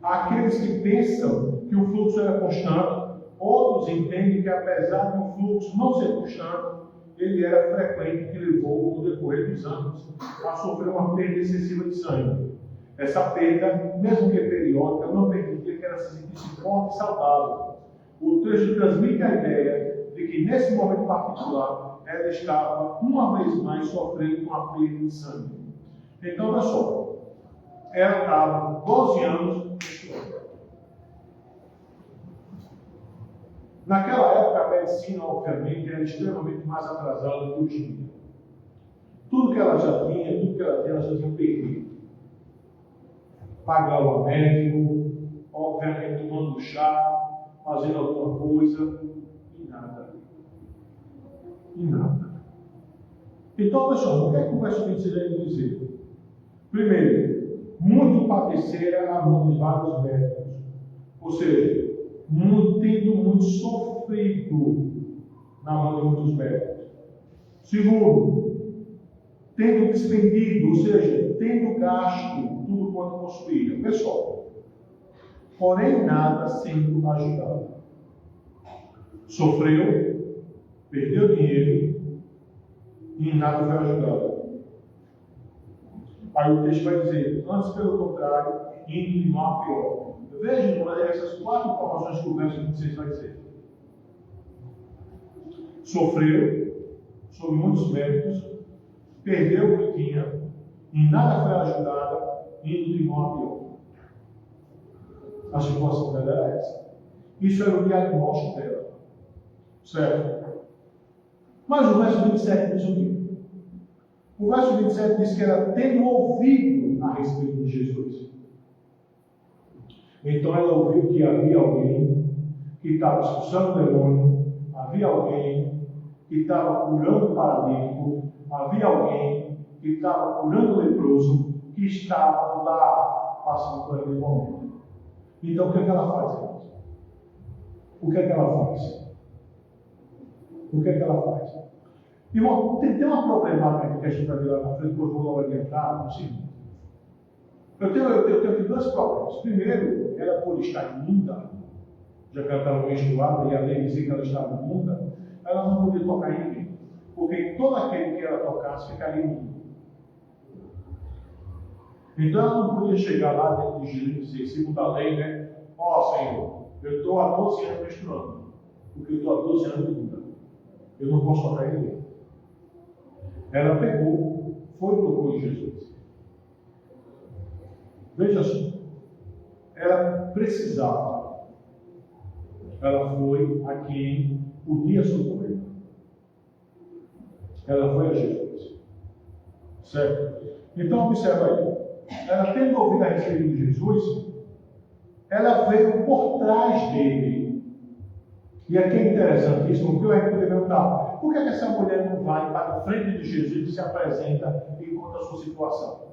Há aqueles que pensam que o fluxo era constante, outros entendem que, apesar de o fluxo não ser constante, ele era frequente, que levou, no decorrer dos anos, a sofrer uma perda excessiva de sangue. Essa perda, mesmo que periódica, não permitia que ela se sentisse forte e saudável. O texto transmite a ideia de que, nesse momento particular, ela estava, uma vez mais, sofrendo com a perda de sangue. Então, olha só, ela estava 12 anos menstruando. Naquela época, a medicina, obviamente, era extremamente mais atrasada do que hoje em dia. Tudo que ela já tinha, ela já tinha perdido. Pagava o médico, obviamente tomando chá, fazendo alguma coisa, e nada. Então, pessoal, o que é que o verso 26 vai dizer? Primeiro, muito padeceram a mão dos vários médicos. Ou seja, tendo muito sofrido na mão de muitos médicos. Segundo, tendo despendido, ou seja, tendo gasto tudo quanto possuía. Pessoal, porém nada sendo ajudado. Sofreu, perdeu dinheiro e em nada foi ajudado. Aí o texto vai dizer, antes pelo contrário, indo de mal a pior. Vejam essas 4 informações que o verso 26 vai dizer. Sofreu, sob muitos méritos, perdeu o que tinha, em nada foi ajudada, indo de mal a pior. A situação dela era essa. Isso era o diagnóstico dela. Certo? Mas o verso 27 diz o quê? O verso 27 diz que ela tendo ouvido a respeito de Jesus. Então ela ouviu que havia alguém que estava expulsando o demônio, havia alguém que estava curando o paralítico, havia alguém que estava curando o leproso, que estava lá passando por aquele momento. Então o que é que ela faz, irmãos? O que é que ela faz? O que é que ela faz? Irmão, tem uma problemática que a gente vai ver lá na frente, que eu vou logo adiantar, no seguinte. Eu tenho aqui 2 problemas. Primeiro, ela por estar imunda, já que ela estava menstruada e a lei dizia que ela estava imunda, ela não podia tocar em ninguém. Porque todo aquele que ela tocasse ficaria imundo. Então ela não podia chegar lá dentro de Jesus e dizer, segundo a lei, né? Ó, Senhor, eu estou há 12 anos menstruando, porque eu estou há 12 anos imunda. Eu não posso tocar em ninguém. Ela pegou, foi e tocou em Jesus. Veja só, ela precisava, ela foi a quem podia socorrer. Ela foi a Jesus. Certo? Então, observa aí. Ela tendo ouvido a respeito de Jesus, ela veio por trás dele. E aqui é interessantíssimo, porque eu poder perguntar, por que essa mulher não vai para a frente de Jesus e se apresenta e conta a sua situação?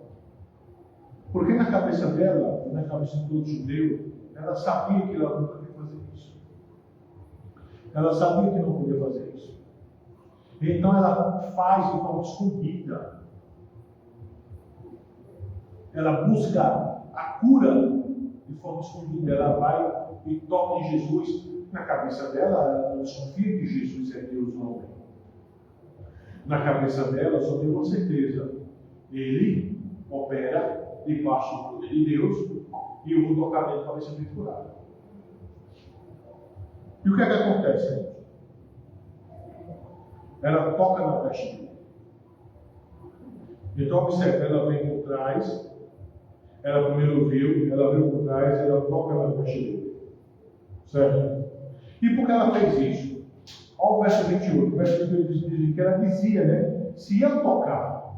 Porque na cabeça dela, na cabeça de todo judeu, ela sabia que ela não podia fazer isso. Ela sabia que não podia fazer isso. Então ela faz de forma escondida. Ela busca a cura de forma escondida. Ela vai e toca em Jesus. Na cabeça dela, ela não desconfia que Jesus é Deus ou homem. Na cabeça dela, só tem uma certeza. Ele opera debaixo do poder de Deus e eu vou tocar nele para ver se eu fico curado. E o que é que acontece? Ela toca na veste dele. Então, observe, ela vem por trás, ela primeiro viu, ela veio por trás, ela toca na veste dele. Certo? E por que ela fez isso? Olha o verso 28. O verso 28 diz que ela dizia, né? Se eu tocar,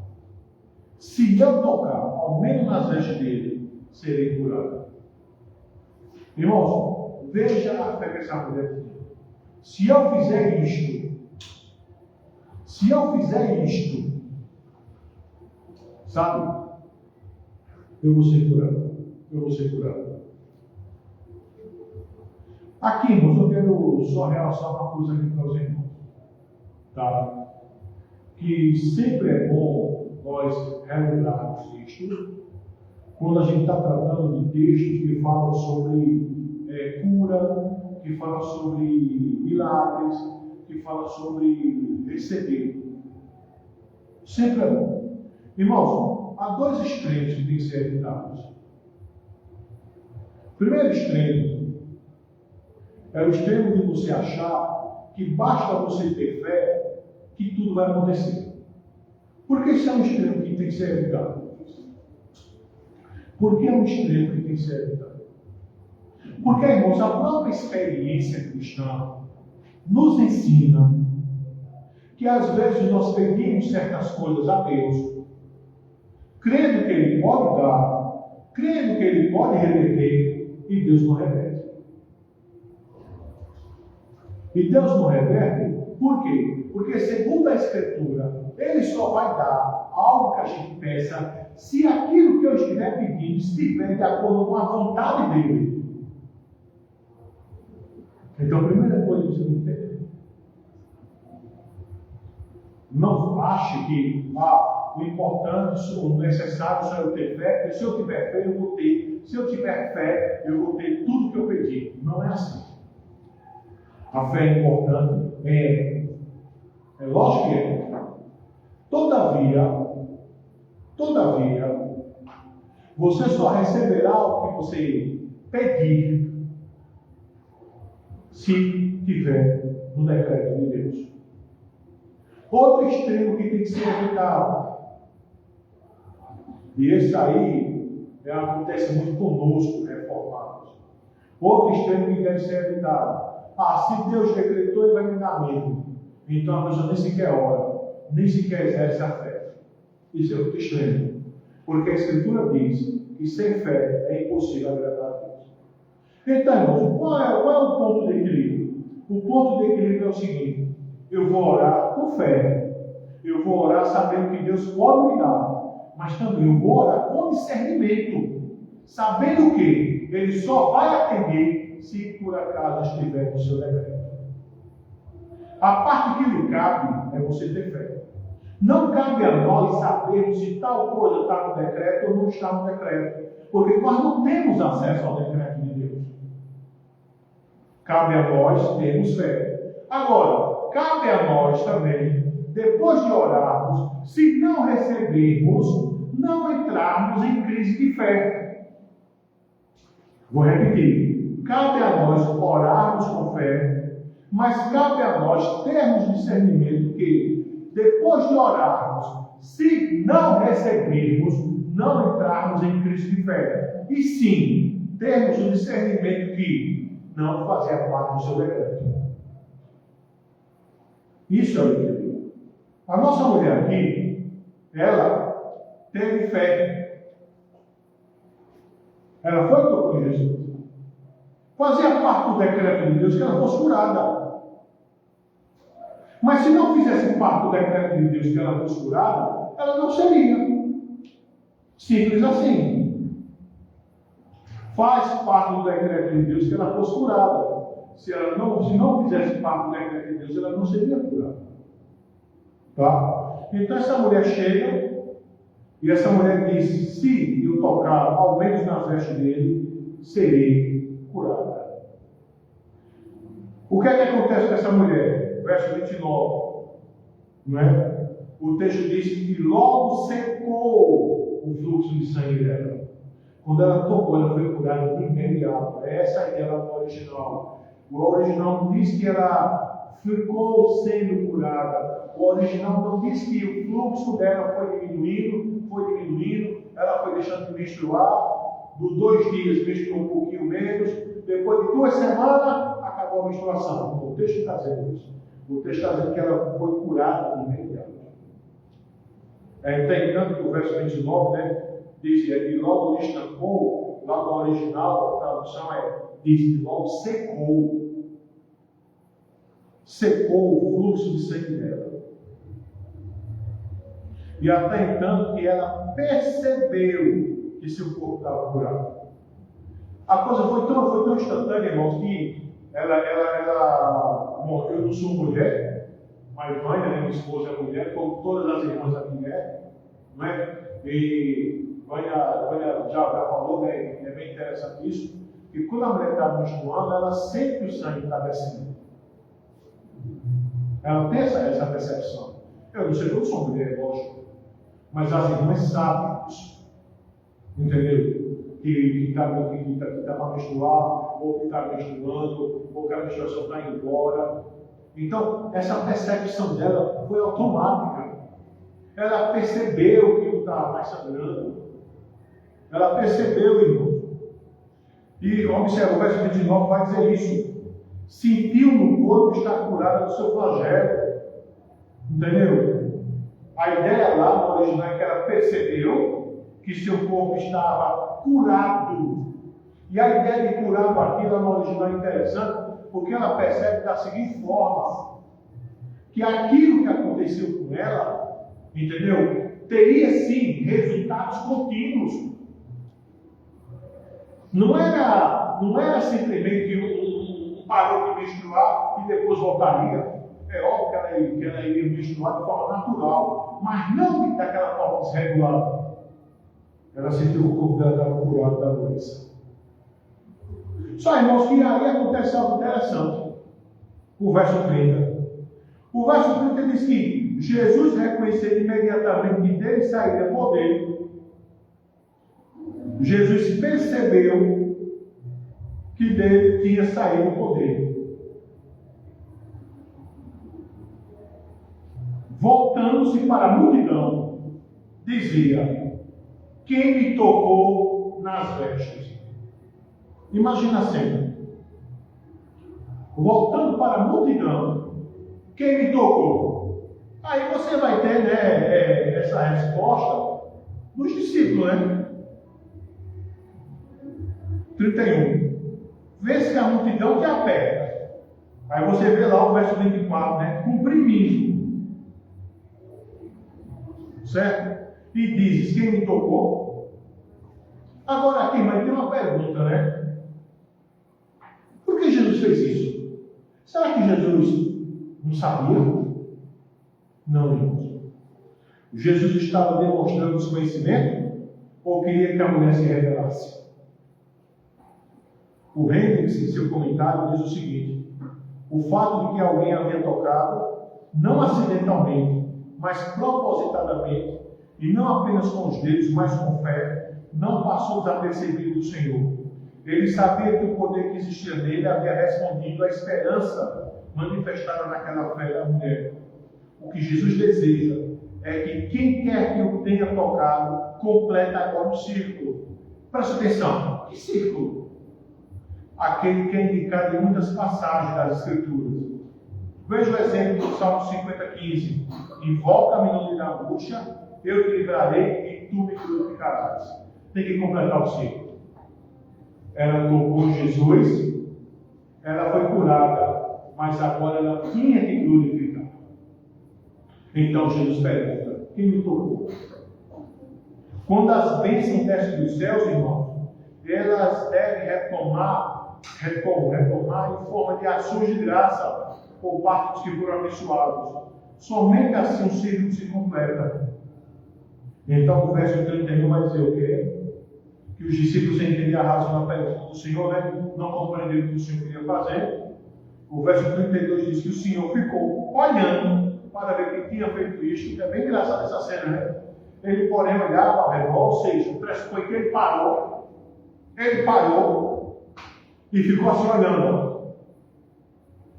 ao menos nas vestes dele, serei curado. Irmãos, veja a fé que essa mulher tinha. Se eu fizer isto, sabe? Eu vou ser curado. Aqui, irmãos, eu quero só realçar uma coisa aqui para os irmãos. Tá? Que sempre é bom nós relembrarmos textos quando a gente está tratando de textos que falam sobre cura, que falam sobre milagres, que falam sobre receber. Sempre é bom. Irmãos, há 2 extremos que têm que ser evitados. O primeiro extremo é o extremo de você achar que basta você ter fé que tudo vai acontecer. Por que isso é um extremo que tem que ser evitado? Por que é um extremo que tem que ser evitado? Porque, irmãos, a própria experiência cristã nos ensina que às vezes nós pedimos certas coisas a Deus, crendo que Ele pode dar, crendo que Ele pode reverter, e Deus não reverte. E Deus não reverte, por quê? Porque segundo a Escritura, Ele só vai dar algo que a gente peça se aquilo que eu estiver pedindo estiver de acordo com a vontade dele. Então, a primeira coisa que você tem que entender. Não ache que o importante, o necessário só eu ter fé, porque se eu tiver fé, eu vou ter. Se eu tiver fé, eu vou ter tudo que eu pedi. Não é assim. A fé é importante, é lógico que é. Todavia, você só receberá o que você pedir se tiver no decreto de Deus. Outro extremo que tem que ser evitado. E esse aí acontece muito conosco, reformados. Outro extremo que deve ser evitado. Se Deus decretou, Ele vai me dar mesmo. Então a pessoa nem sequer ora, nem sequer exerce a fé. Isso é outro extremo. Porque a Escritura diz que sem fé é impossível agradar a Deus. Então, irmãos, qual é o ponto de equilíbrio? O ponto de equilíbrio é o seguinte: eu vou orar com fé, eu vou orar sabendo que Deus pode me dar, mas também eu vou orar com discernimento, sabendo que Ele só vai atender se por acaso estiver no seu decreto. A parte que lhe cabe é você ter fé. Não cabe a nós sabermos se tal coisa está no decreto ou não está no decreto, porque nós não temos acesso ao decreto de Deus. Cabe a nós termos fé. Agora, cabe a nós também, depois de orarmos, se não recebermos, não entrarmos em crise de fé. Vou repetir. Cabe a nós orarmos com fé, mas cabe a nós termos discernimento que, depois de orarmos, se não recebermos, não entrarmos em crise de fé. E sim, termos o discernimento que não fazia parte do seu decreto. Isso é o equilíbrio. A nossa mulher aqui, ela teve fé. Ela foi com Jesus. Fazia parte do decreto de Deus que ela fosse curada. Mas se não fizesse parte do decreto de Deus que ela fosse curada, ela não seria. Simples assim. Faz parte do decreto de Deus que ela fosse curada. Se não fizesse parte do decreto de Deus, ela não seria curada. Tá? Então essa mulher chega e essa mulher diz: se eu tocar ao menos nas vestes dele, serei curada. O que é que acontece com essa mulher? Verso 29. Não é? O texto diz que logo secou o fluxo de sangue dela. Quando ela tocou, ela foi curada de imediato. Essa é a ideia do original. O original não diz que ela ficou sendo curada. O original não diz que o fluxo dela foi diminuindo, ela foi deixando de menstruar. Dos 2 dias menstruou um pouquinho menos. Depois de 2 semanas, acabou a menstruação. O texto está dizendo isso. O texto está dizendo que ela foi curada de imediato. Entendendo que o verso 29, diz que logo estancou, lá no original, a tradução diz que logo secou. Secou o fluxo de sangue dela. E até então que ela percebeu que seu corpo estava curado. A coisa foi tão instantânea, irmãos, que bom, eu não sou mulher, mas Vânia, minha esposa é mulher, como todas as irmãs aqui não é? E Vânia já falou, é bem interessante isso, que quando a mulher está menstruando, ela sente que o sangue está descendo. Ela tem essa percepção. Eu não sou mulher, lógico, mas as irmãs sabem isso. Entendeu? Que está para menstruar, ou que está menstruando, ou que a menstruação está indo embora. Então, essa percepção dela foi automática. Ela percebeu que não estava mais sangrando. Ela percebeu, irmão. E observa, o verso 29 vai dizer isso. Sentiu no corpo estar curada do seu flagelo. Entendeu? A ideia lá no original é que ela percebeu que seu corpo estava curado. E a ideia de curado aqui lá no original é interessante, porque ela percebe da seguinte forma: que aquilo que aconteceu com ela Entendeu? Teria sim resultados contínuos. Não era simplesmente que parou de menstruar e depois voltaria. É óbvio que ela iria menstruar de forma natural, mas não daquela forma desregulada. Ela sentiu que o corpo dela estava curado da doença. Só, irmãos, que aí acontece algo interessante. O verso 30. O verso 30 diz que Jesus reconheceu imediatamente que dele sairia poder. Jesus percebeu que dele tinha saído poder. Voltando-se para a multidão, dizia: quem me tocou nas vestes? Imagina a cena. Voltando para a multidão, quem me tocou? Aí você vai ter, essa resposta dos discípulos, né? 31. Vê-se que a multidão te aperta. Aí você vê lá o verso 24, né? Comprimindo. Certo? E dizes: quem me tocou? Agora aqui, mas tem uma pergunta, né? Por que Jesus fez isso? Será que Jesus não sabia? Não, irmãos. Jesus estava demonstrando desconhecimento ou queria que a mulher se revelasse? O Hendricks, em seu comentário, diz o seguinte: o fato de que alguém havia tocado, não acidentalmente, mas propositadamente, e não apenas com os dedos, mas com fé, não passou desapercebido do Senhor. Ele sabia que o poder que existia nele havia respondido à esperança manifestada naquela fé da mulher. O que Jesus deseja é que quem quer que o tenha tocado, completa agora o círculo. Preste atenção, que círculo? Aquele que é indicado em muitas passagens das Escrituras. Veja o exemplo do Salmo 50:15. Invoca-me no dia da angústia, eu te livrarei e tu me glorificarás. Tem que completar o ciclo. Ela tocou Jesus, ela foi curada, mas agora ela tinha que glorificar. Então Jesus pergunta: quem me tocou? Quando as bênçãos descem dos céus, irmãos, elas devem retomar em forma de ações de graça por parte dos que foram abençoados. Somente assim o ciclo se completa. Então o verso 31 vai dizer o quê? Que os discípulos, sem entender a razão da pergunta do Senhor, não compreenderam o que o Senhor queria fazer. O verso 32 diz que o Senhor ficou olhando para ver quem tinha feito isto. É bem engraçado essa cena, né? Ele, porém, olhava ao redor, ou seja, o trecho foi que ele parou e ficou assim olhando,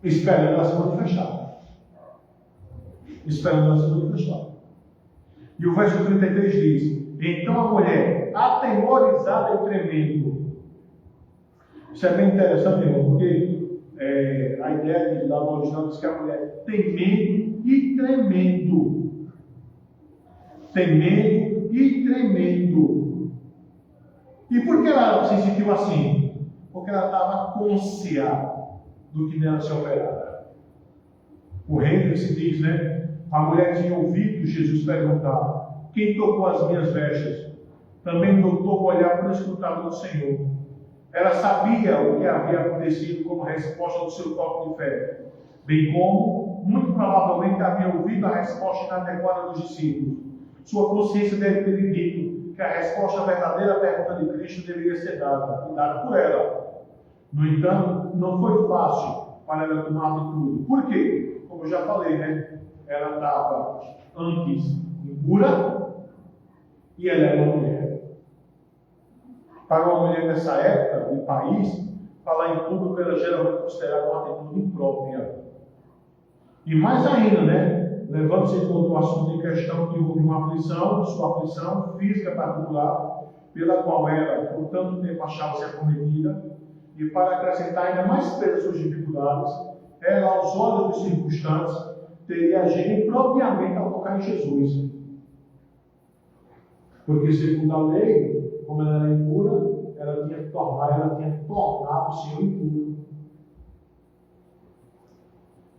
esperando ela se manifestar. Esperando ela se manifestar. E o verso 33 diz: então a mulher, atemorizada e tremendo. Isso é bem interessante, irmão, porque a ideia da original diz que a mulher temendo e tremendo. Temendo e tremendo. E por que ela se sentiu assim? Porque ela estava côncia do que nela se operava. O reino se diz, né? A mulher tinha ouvido Jesus perguntar: quem tocou as minhas vestes? Também voltou a olhar para o escrutador do Senhor. Ela sabia o que havia acontecido como resposta do seu toque de fé, bem como, muito provavelmente, havia ouvido a resposta inadequada dos discípulos. Sua consciência deve ter lhe dito que a resposta à verdadeira pergunta de Cristo deveria ser dada por ela. No entanto, não foi fácil para ela tomar atitude. Por quê? Como eu já falei, né? Ela estava antes impura e ela era uma mulher. Para uma mulher nessa época, no país, falar em público era geralmente considerada uma atitude imprópria. E mais ainda, né? Levando-se em conta o assunto em questão que houve uma aflição, sua aflição física particular, pela qual ela, por tanto tempo, achava-se acometida, e para acrescentar ainda mais peso às suas dificuldades, ela, aos olhos dos circunstantes, teria agido impropriamente ao tocar em Jesus. Porque, segundo a lei, como ela era impura, ela tinha tornado o Senhor impuro.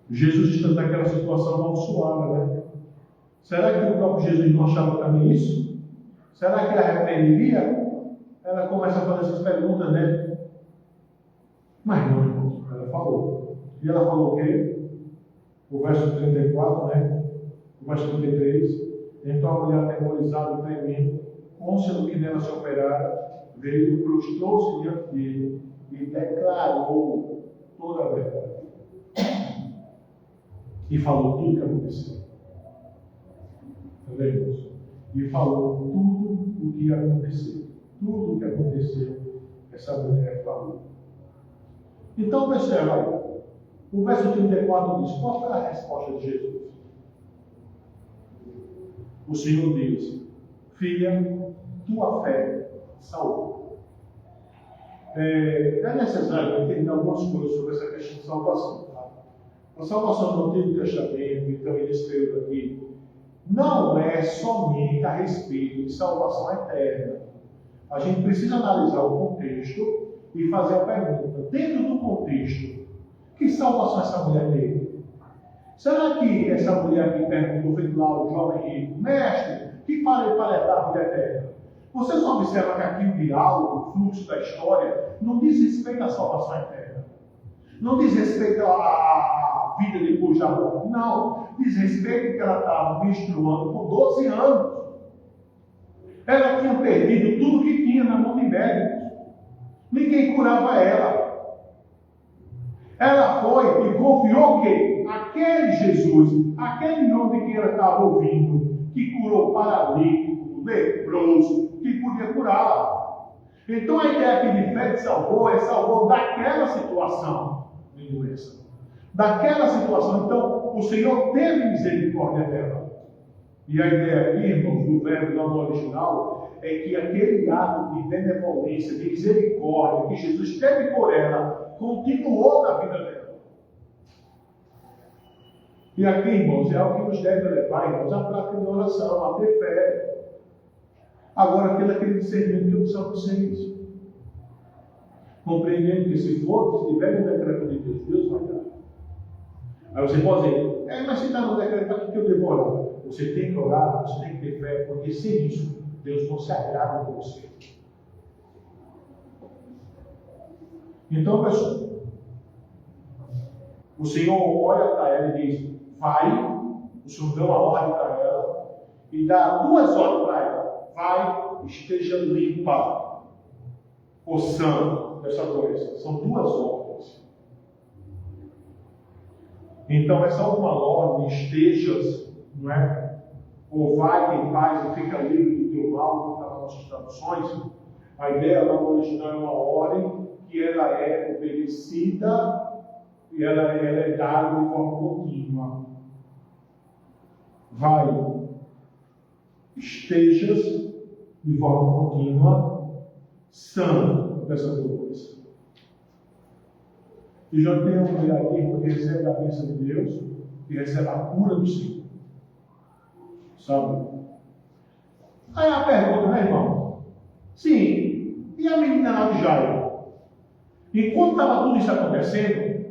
Jesus está naquela situação amaldiçoada, né? Será que o próprio Jesus não achava também isso? Será que ele arrependeria? Ela começa a fazer essas perguntas, né? Mas não, irmão, ela falou. E ela falou o quê? O verso 34, né? O verso 33. Então a mulher, atemorizada e tremendo, cônscia do que nela se operara, veio, prostrou-se diante dele e declarou toda a verdade. E falou tudo o que aconteceu. Entendemos? E falou tudo o que aconteceu. Tudo o que aconteceu, essa mulher falou. Então, observa aí. O verso 34 diz: qual foi a resposta de Jesus? O Senhor diz: filha, tua fé salvou. É necessário entender algumas coisas sobre essa questão de salvação. Tá? A salvação do Antigo Testamento, e também nesse período aqui, não é somente a respeito de salvação eterna. A gente precisa analisar o contexto e fazer a pergunta: dentro do contexto, que salvação essa mulher teve? Será que essa mulher que perguntou, veio lá o jovem rico: mestre, que farei para herdar a vida eterna? Vocês observam que aqui o diálogo, o fluxo da história, não diz respeito à salvação eterna. Não diz respeito à vida depois da morte. Não. Diz respeito que ela estava menstruando por 12 anos. Ela tinha perdido tudo que tinha na mão de médicos. Ninguém curava ela. Ela foi e confiou que aquele Jesus, aquele nome que ela estava ouvindo, que curou paralítico, leproso, que podia curá-la. Então a ideia que de fé salvou daquela situação de doença. Daquela situação. Então o Senhor teve misericórdia dela. E a ideia aqui, irmãos, do verbo no original, é que aquele ato de benevolência, de misericórdia que Jesus teve por ela, continuou na vida dela. E aqui, irmãos, é algo que nos deve levar, irmãos, à prática de oração, a ter fé. Agora, aquele discernimento que eu disse a vocês. Compreendendo que se tiver no decreto de Deus, Deus vai dar. Aí você pode dizer: mas se está no decreto, para que eu devo orar? Você tem que orar, você tem que ter fé, porque sem isso, Deus não se agrada com você. Então, pessoal, o Senhor olha para ela e diz: vai. O Senhor dá uma ordem para ela e dá 2 ordens para ela: vai, esteja limpa ou sã dessa doença. São 2 ordens. Então, essa última ordem, estejas, não é? Ou vai em paz e fica livre do teu mal, como está nas nossas traduções. A ideia lá no original é uma ordem que ela é obedecida e ela é dada de forma contínua. Vai, estejas de forma contínua, sã dessa doença. E já tem uma mulher aqui que recebe a bênção de Deus e recebe a cura do Senhor. Sabe? Aí a pergunta, né, irmão? Sim, e a menina lá de Jairo? Enquanto estava tudo isso acontecendo,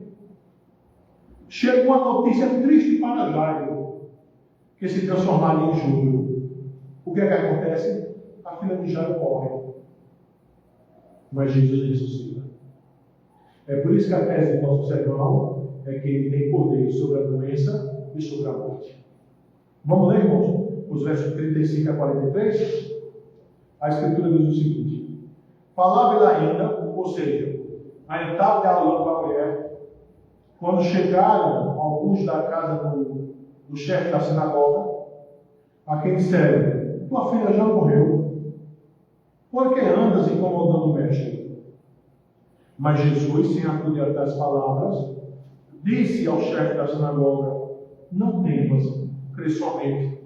chegou uma notícia triste para Jairo, que se transformaria em júbilo. O que é que acontece? A filha de Jairo morre. Mas Jesus ressuscita. É por isso que a tese do nosso sermão é que ele tem poder sobre a doença e sobre a morte. Vamos ler, irmãos, os versos 35 a 43? A Escritura diz o seguinte: falava ele ainda, ou seja, ainda estava dialogando com a mulher, quando chegaram alguns da casa do chefe da sinagoga, a quem disseram: tua filha já morreu, por que andas incomodando o mestre? Mas Jesus, sem acudir a tais palavras, disse ao chefe da sinagoga: não temas, crê somente.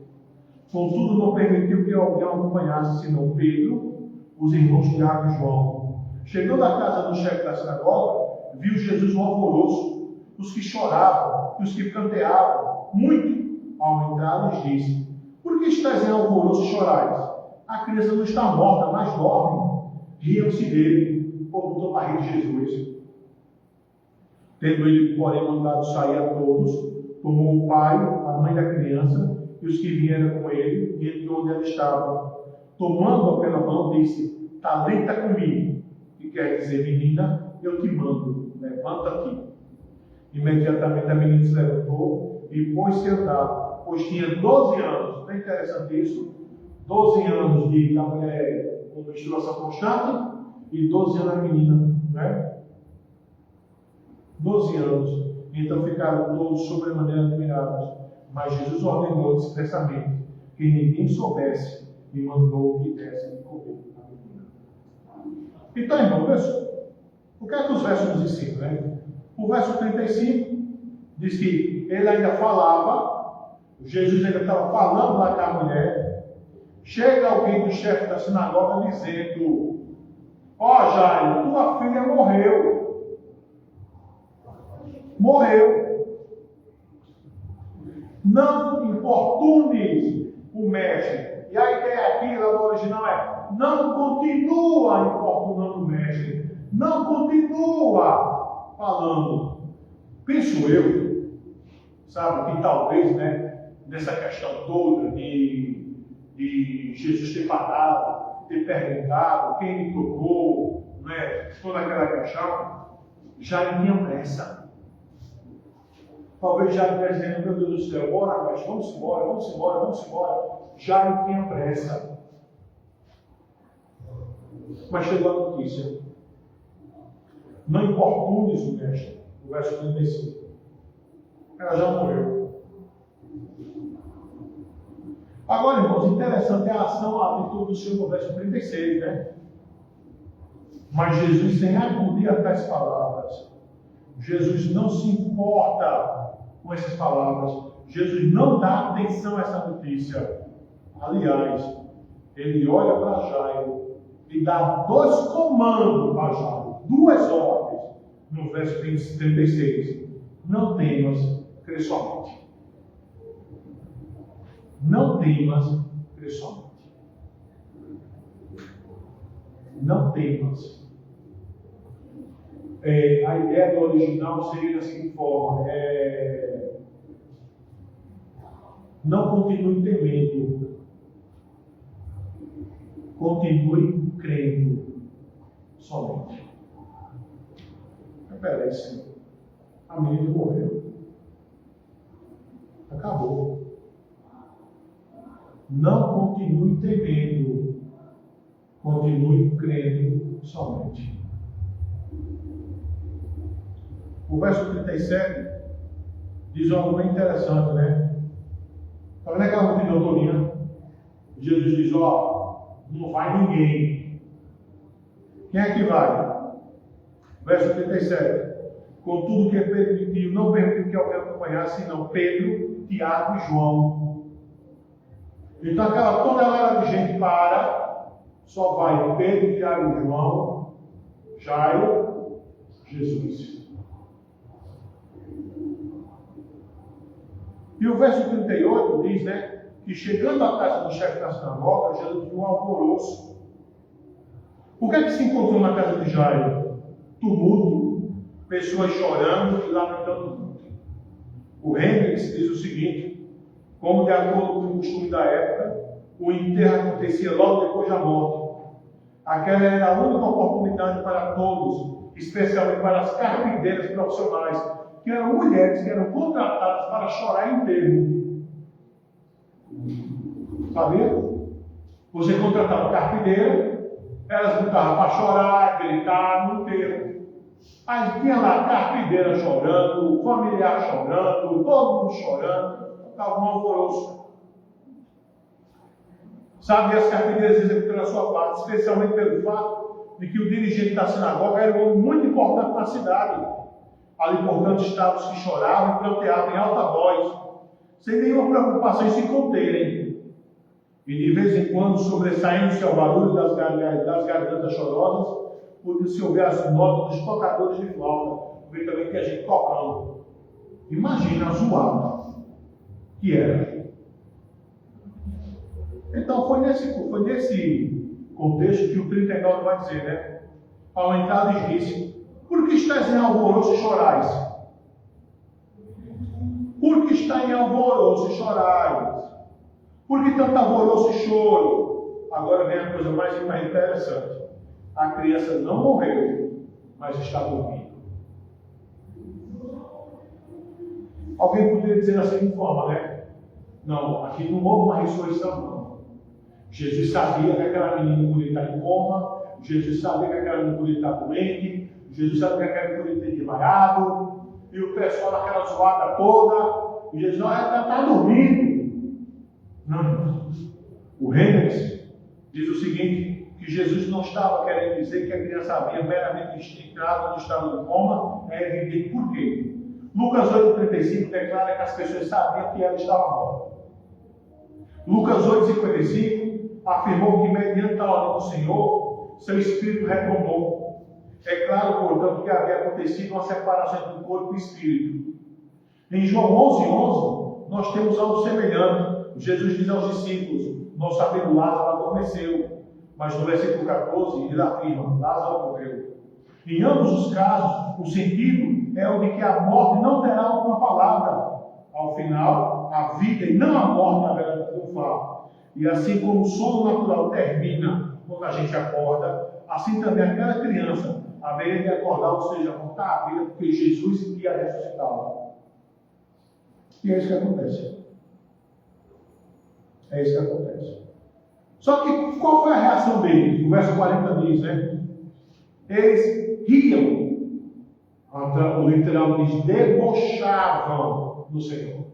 Contudo, não permitiu que alguém acompanhasse, senão Pedro, os irmãos Tiago e João. Chegando à casa do chefe da sinagoga, viu Jesus um alvoroço, os que choravam e os que canteavam muito. Ao entrar, lhes disse: por que estáis em alvoroço e chorais? A criança não está morta, mas dorme. Riam-se dele, botou para rir de Jesus. Tendo ele, porém, mandado sair a todos, tomou o pai, a mãe da criança e os que vieram com ele, e entrou onde ela estava. Tomando-a pela mão, disse: Talita cumi, que quer dizer, menina, eu te mando, levanta-te. Imediatamente a menina se levantou e pôs-se a andar, pois tinha 12 anos. Não é interessante isso? 12 anos de a mulher com menstruação constante e 12 anos a menina, né? 12 anos. Então ficaram todos sobremaneira admirados. Mas Jesus ordenou expressamente que ninguém soubesse e mandou que desse de comer a menina. Então, irmão, o que é que os versos nos ensinam, né? O verso 35 diz que ele ainda falava, Jesus ainda estava falando lá com a mulher. Chega alguém do chefe da sinagoga dizendo: ó Jairo, tua filha morreu. Morreu. Não importunes o mestre. E a ideia aqui, lá no original, é: não continua importunando o mestre. Não continua falando. Penso eu, sabe, que talvez, né, nessa questão toda de Jesus ter parado, ter perguntado quem me tocou, né, toda aquela questão, já tinha pressa. Talvez já estivesse dizendo: meu Deus do céu, bora, mas vamos embora, vamos embora, vamos embora. Já não tinha pressa. Mas chegou a notícia: não importunes o mestre. O verso 35. Ela já morreu. Agora, irmãos, interessante é a ação, a atitude do Senhor no verso 36, né? Mas Jesus, sem acudir a tais palavras, Jesus não se importa com essas palavras. Jesus não dá atenção a essa notícia. Aliás, ele olha para Jairo e dá 2 comandos para Jairo, 2 ordens, no verso 36. Não temas, crê somente. Não temas, crê somente. Não temas. A ideia do original seria da seguinte forma: não continue temendo, continue crendo somente. Peraí, Senhor, a menina morreu, acabou. Não continue temendo, continue crendo somente. O verso 37 diz algo bem interessante, né? Está vendo aquela multidão todinha? Jesus diz: ó, não vai ninguém. Quem é que vai? Verso 37. Contudo, que permitiu, não permitiu que alguém acompanhasse, senão Pedro, Tiago e João. Então aquela tonelada de gente para, só vai Pedro, Tiago e João, Jairo, Jesus. E o verso 38 diz, né, que chegando à casa do chefe da sinagoga, Jesus viu um alvoroço. O que é que se encontrou na casa de Jairo? Tumulto, pessoas chorando e lamentando muito. O Hendricks diz o seguinte: como de acordo com o costume da época, o enterro acontecia logo depois da morte. Aquela era a única oportunidade para todos, especialmente para as carpinteiras profissionais, que eram mulheres que eram contratadas para chorar em enterro. Sabia? Você contratava carpinteira, elas botavam para chorar, gritar no enterro. Aí tinha lá a carpinteira chorando, o familiar chorando, todo mundo chorando, estava um alvoroço. Sabe, as carpinteiras executaram a sua parte, especialmente pelo fato de que o dirigente da sinagoga era um homem muito importante na cidade. Ali, portanto, estavam os que choravam e pranteavam em alta voz, sem nenhuma preocupação em se conterem. E de vez em quando, sobressaindo-se ao barulho das gargantas chorosas, podia-se ouvir as notas dos tocadores de flauta, ver também que a gente tocando. Imagina a zoada que era. Então, foi nesse contexto que o 39 vai dizer, né? Ao entrar, lhes disse: por que estás em alvoroço e chorais? Por que está em alvoroço e chorais? Por que tanto alvoroço e choro? Agora vem a coisa mais interessante. A criança não morreu, mas está dormindo. Alguém poderia dizer assim de forma, né? Não, aqui não houve uma ressurreição, não. Jesus sabia que aquela menina podia estar em coma, Jesus sabia que aquela menina podia estar doente, Jesus sabia que aquela menina podia ter desmaiado, e o pessoal naquela zoada toda, e Jesus, ela está dormindo. Não, irmãos. O Reynolds diz o seguinte, que Jesus não estava querendo dizer que a criança havia meramente entrado no estado de coma, é evidente por quê. Lucas 8,35 declara que as pessoas sabiam que ela estava morta. Lucas 8,55 afirmou que, mediante a ordem do Senhor, seu espírito retornou. É claro, portanto, que havia acontecido uma separação entre o corpo e o espírito. Em João 11,11, nós temos algo semelhante. Jesus diz aos discípulos: nós sabemos, Lázaro adormeceu. Mas no versículo 14, ele afirma: Lázaro morreu. Em ambos os casos, o sentido é o de que a morte não terá alguma palavra. Ao final, a vida e não a morte haverá de triunfar. E assim como o sono natural termina quando a gente acorda, assim também aquela criança haveria de acordar, ou seja, voltar à vida, porque Jesus iria ressuscitá-la. E é isso que acontece. É isso que acontece. Só que qual foi a reação deles? O verso 40 diz, né? Eles riam. Então, o literal diz, debochavam do Senhor.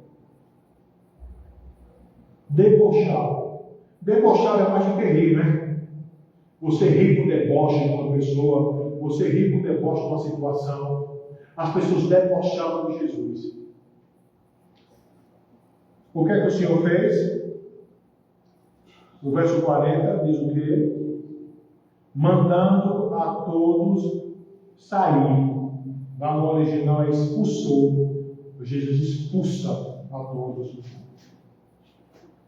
Debochavam. Debochar é mais do que rir, né? Você ri com deboche de uma pessoa, você ri com deboche de uma situação. As pessoas debochavam de Jesus. O que é que o Senhor fez? O verso 40 diz o quê? Mandando a todos sair. Lá no original é expulsou. Jesus expulsa a todos.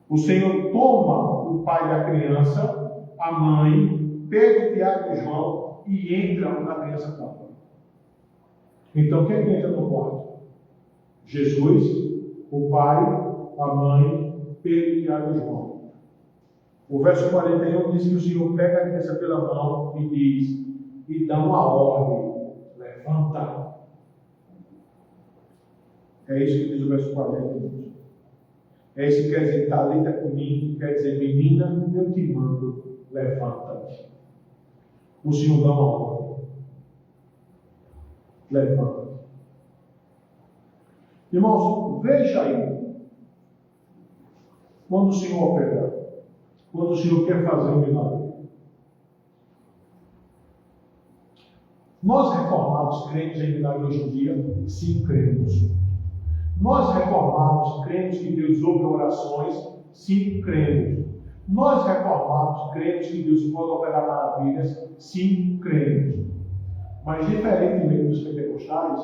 O Senhor toma o pai da criança, a mãe, Pedro, Tiago e João e entra onde a criança estava. Então quem é que entra no quarto? Jesus, o pai, a mãe, Pedro, Tiago e João. O verso 41 diz que o Senhor pega a criança pela mão e diz, e dá uma ordem, levanta. É isso que diz o verso 41. É isso que quer dizer, talita comigo, quer dizer, menina, eu te mando, levanta. O Senhor dá uma ordem. Levanta. Irmãos, veja aí. Quando o Senhor opera, quando o Senhor quer fazer um milagre. Nós reformados cremos em milagre hoje em dia? Sim, cremos. Nós reformados cremos que Deus ouve orações? Sim, cremos. Nós reformados cremos que Deus pode operar maravilhas? Sim, cremos. Mas diferentemente dos pentecostais,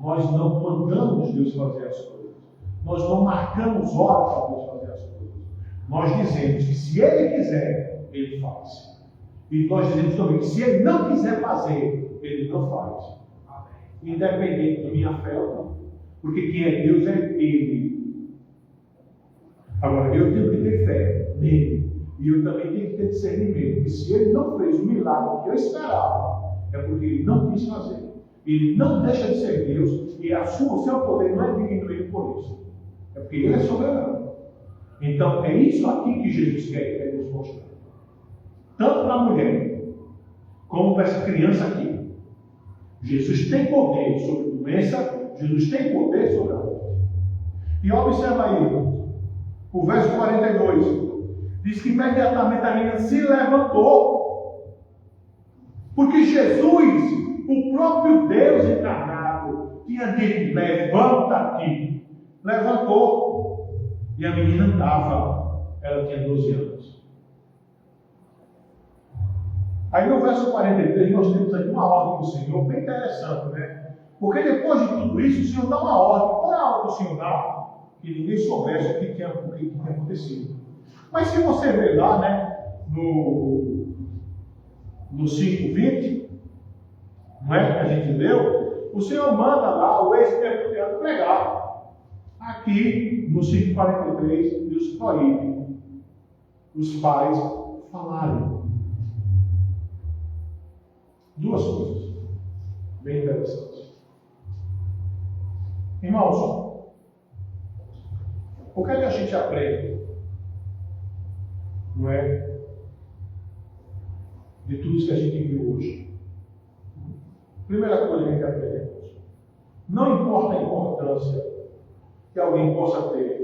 nós não mandamos Deus fazer as coisas. Nós não marcamos hora para Deus fazer as coisas. Nós dizemos que se Ele quiser, Ele faz. E nós dizemos também que se Ele não quiser fazer, Ele não faz. Independente da minha fé ou não. Porque quem é Deus é Ele. Agora, eu tenho que ter fé nele. E eu também tenho que ter discernimento. Porque se Ele não fez o milagre que eu esperava, é porque Ele não quis fazer. Ele não deixa de ser Deus. E o seu poder não é diminuído por isso. É porque Ele é soberano. Então, é isso aqui que Jesus quer nos mostrar. Tanto para a mulher, como para essa criança aqui. Jesus tem poder sobre a doença, Jesus tem poder sobre a morte. E observa aí, o verso 42, diz que imediatamente a menina se levantou. Porque Jesus, o próprio Deus encarnado, tinha dito, levanta-te. Levantou. E a menina andava, ela tinha 12 anos. Aí no verso 43 nós temos aqui uma ordem do Senhor, bem interessante, né? Porque depois de tudo isso, o Senhor dá uma ordem. Qual é a ordem que o Senhor dá? Que ninguém soubesse o que tinha acontecido. Mas se você ver lá, né, no 5:20, não é que a gente leu, o Senhor manda lá o ex-presbiteriano pregar. Aqui, no 5:43, Deus proíbe. os pais falarem. Duas coisas bem interessantes. Irmãos, o que é que a gente aprende? Não é? De tudo isso que a gente viu hoje. Primeira coisa que a gente aprende, irmãos. Não importa a importância que alguém possa ter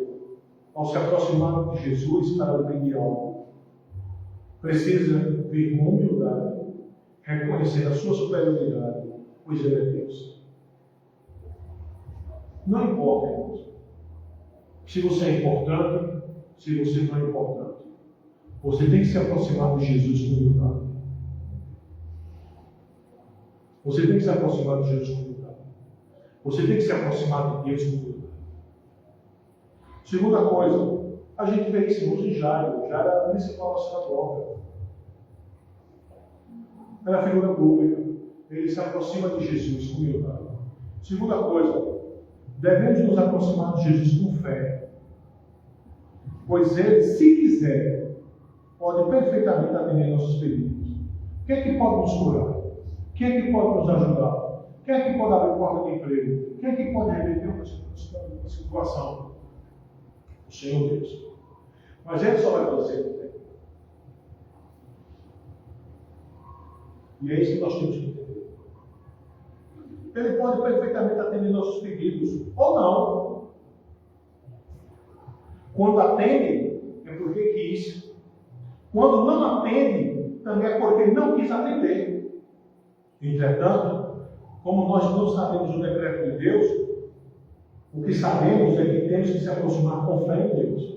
ao se aproximar de Jesus para o bem de algo, precisa vir com humildade, reconhecer a sua superioridade, pois Ele é Deus. Não importa, irmãos, se você é importante, se você não é importante. Você tem que se aproximar de Jesus com humildade. Você tem que se aproximar de Jesus com humildade. Você tem que se aproximar de Deus com humildade. Segunda coisa, a gente vê isso em Jairo. Jairo era a principal da sinagoga. Era a figura pública. Ele se aproxima de Jesus com humildade. Segunda coisa, devemos nos aproximar de Jesus com fé. Pois Ele, se quiser, pode perfeitamente atender nossos pedidos. O que é que pode nos curar? Quem é que pode nos ajudar? Quem é que pode abrir porta de emprego? Quem é que pode reverter uma situação? O Senhor Deus. Mas Ele só vai fazer o que tem. E é isso que nós temos que entender. Ele pode perfeitamente atender nossos pedidos, ou não. Quando atende, é porque quis. Quando não atende, também é porque não quis atender. Entretanto, como nós não sabemos o decreto de Deus, o que sabemos é que temos que se aproximar com fé em Deus.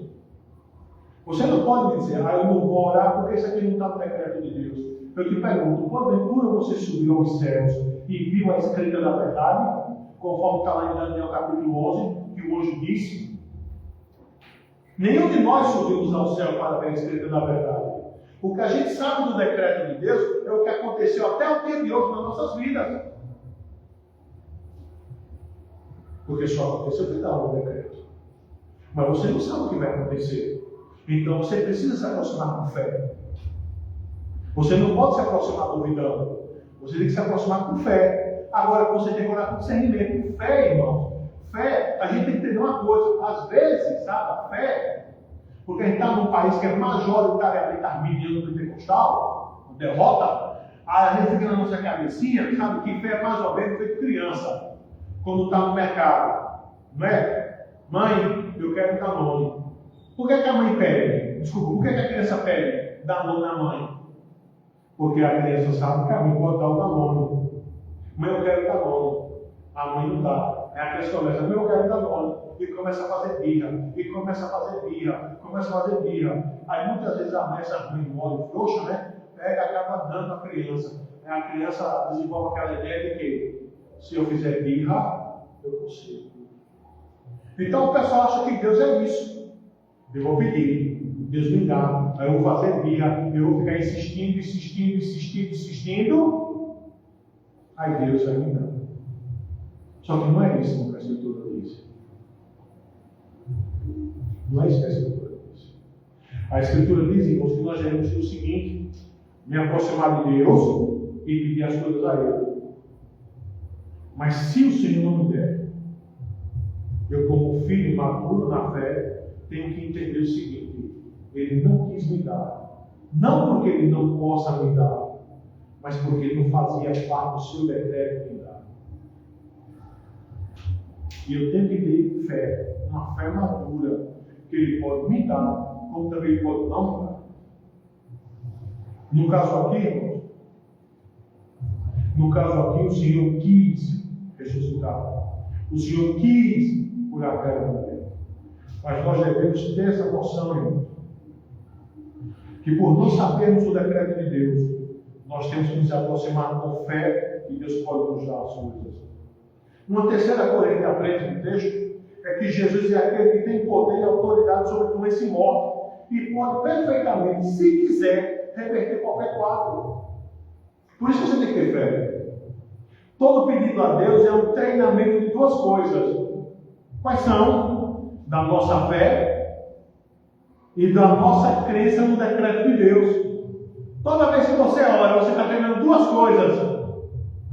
Você não pode me dizer, eu não vou orar porque isso aqui não está no decreto de Deus. Eu te pergunto, porventura você subiu aos céus e viu a escrita da verdade, conforme está lá em Daniel capítulo 11, que o anjo disse? Nenhum de nós subimos ao céu para ver a escrita da verdade. O que a gente sabe do decreto de Deus é o que aconteceu até o dia de hoje nas nossas vidas. Porque só aconteceu porque estava no decreto. Mas você não sabe o que vai acontecer. Então você precisa se aproximar com fé. Você não pode se aproximar duvidando. Você tem que se aproximar com fé. Agora você tem que orar com discernimento. Fé, irmão. Fé, a gente tem que entender uma coisa. Às vezes, sabe, a fé, porque a gente está num país que é majoritariamente arminiano pentecostal, derrota, aí a gente fica na nossa cabecinha, sabe, que fé é mais ou menos feito criança, quando está no mercado. Não é? Mãe, eu quero um Danone. Por que a mãe pede? Desculpa, por que a criança pede Danone na mãe? Porque a criança sabe que a mãe pode dar o Danone. Mãe, eu quero Danone. A mãe não dá. Aí a criança começa, mãe, eu quero Danone. E começa a fazer birra. E começa a fazer birra. Começa a fazer birra. Aí muitas vezes a mãe, essa mãe mole, frouxa, né? Pega e acaba dando a criança. Aí a criança desenvolve aquela ideia de que se eu fizer birra, eu consigo. Então o pessoal acha que Deus é isso. Eu vou pedir, Deus me dá, aí eu vou fazer birra, eu vou ficar insistindo, aí Deus vai me dar. Só que não é isso que a Escritura diz. Não é isso que a Escritura diz. A Escritura diz, irmãos, que nós devemos o seguinte: me aproximar de Deus e pedir as coisas a Ele. Mas se o Senhor não me der, eu, como filho maduro na fé, tenho que entender o seguinte: Ele não quis me dar, não porque Ele não possa me dar, mas porque Ele não fazia parte do seu decreto de me dar. E eu tenho que ter fé, uma fé madura, que Ele pode me dar, como também Ele pode não me dar. No caso aqui, irmãos, o Senhor quis ressuscitar, o Senhor quis curar aquela mulher. Mas nós devemos ter essa noção, irmãos, que por não sabermos o decreto de Deus, nós temos que nos aproximar com fé e Deus pode nos dar as coisas. Uma terceira coisa que aprende no texto é que Jesus é aquele que tem poder e autoridade sobre doença e morte e pode perfeitamente, se quiser, reverter qualquer quadro. Por isso você tem que ter fé. Todo pedido a Deus é um treinamento de duas coisas. Quais são? Da nossa fé e da nossa crença no decreto de Deus. Toda vez que você ora, você está treinando duas coisas: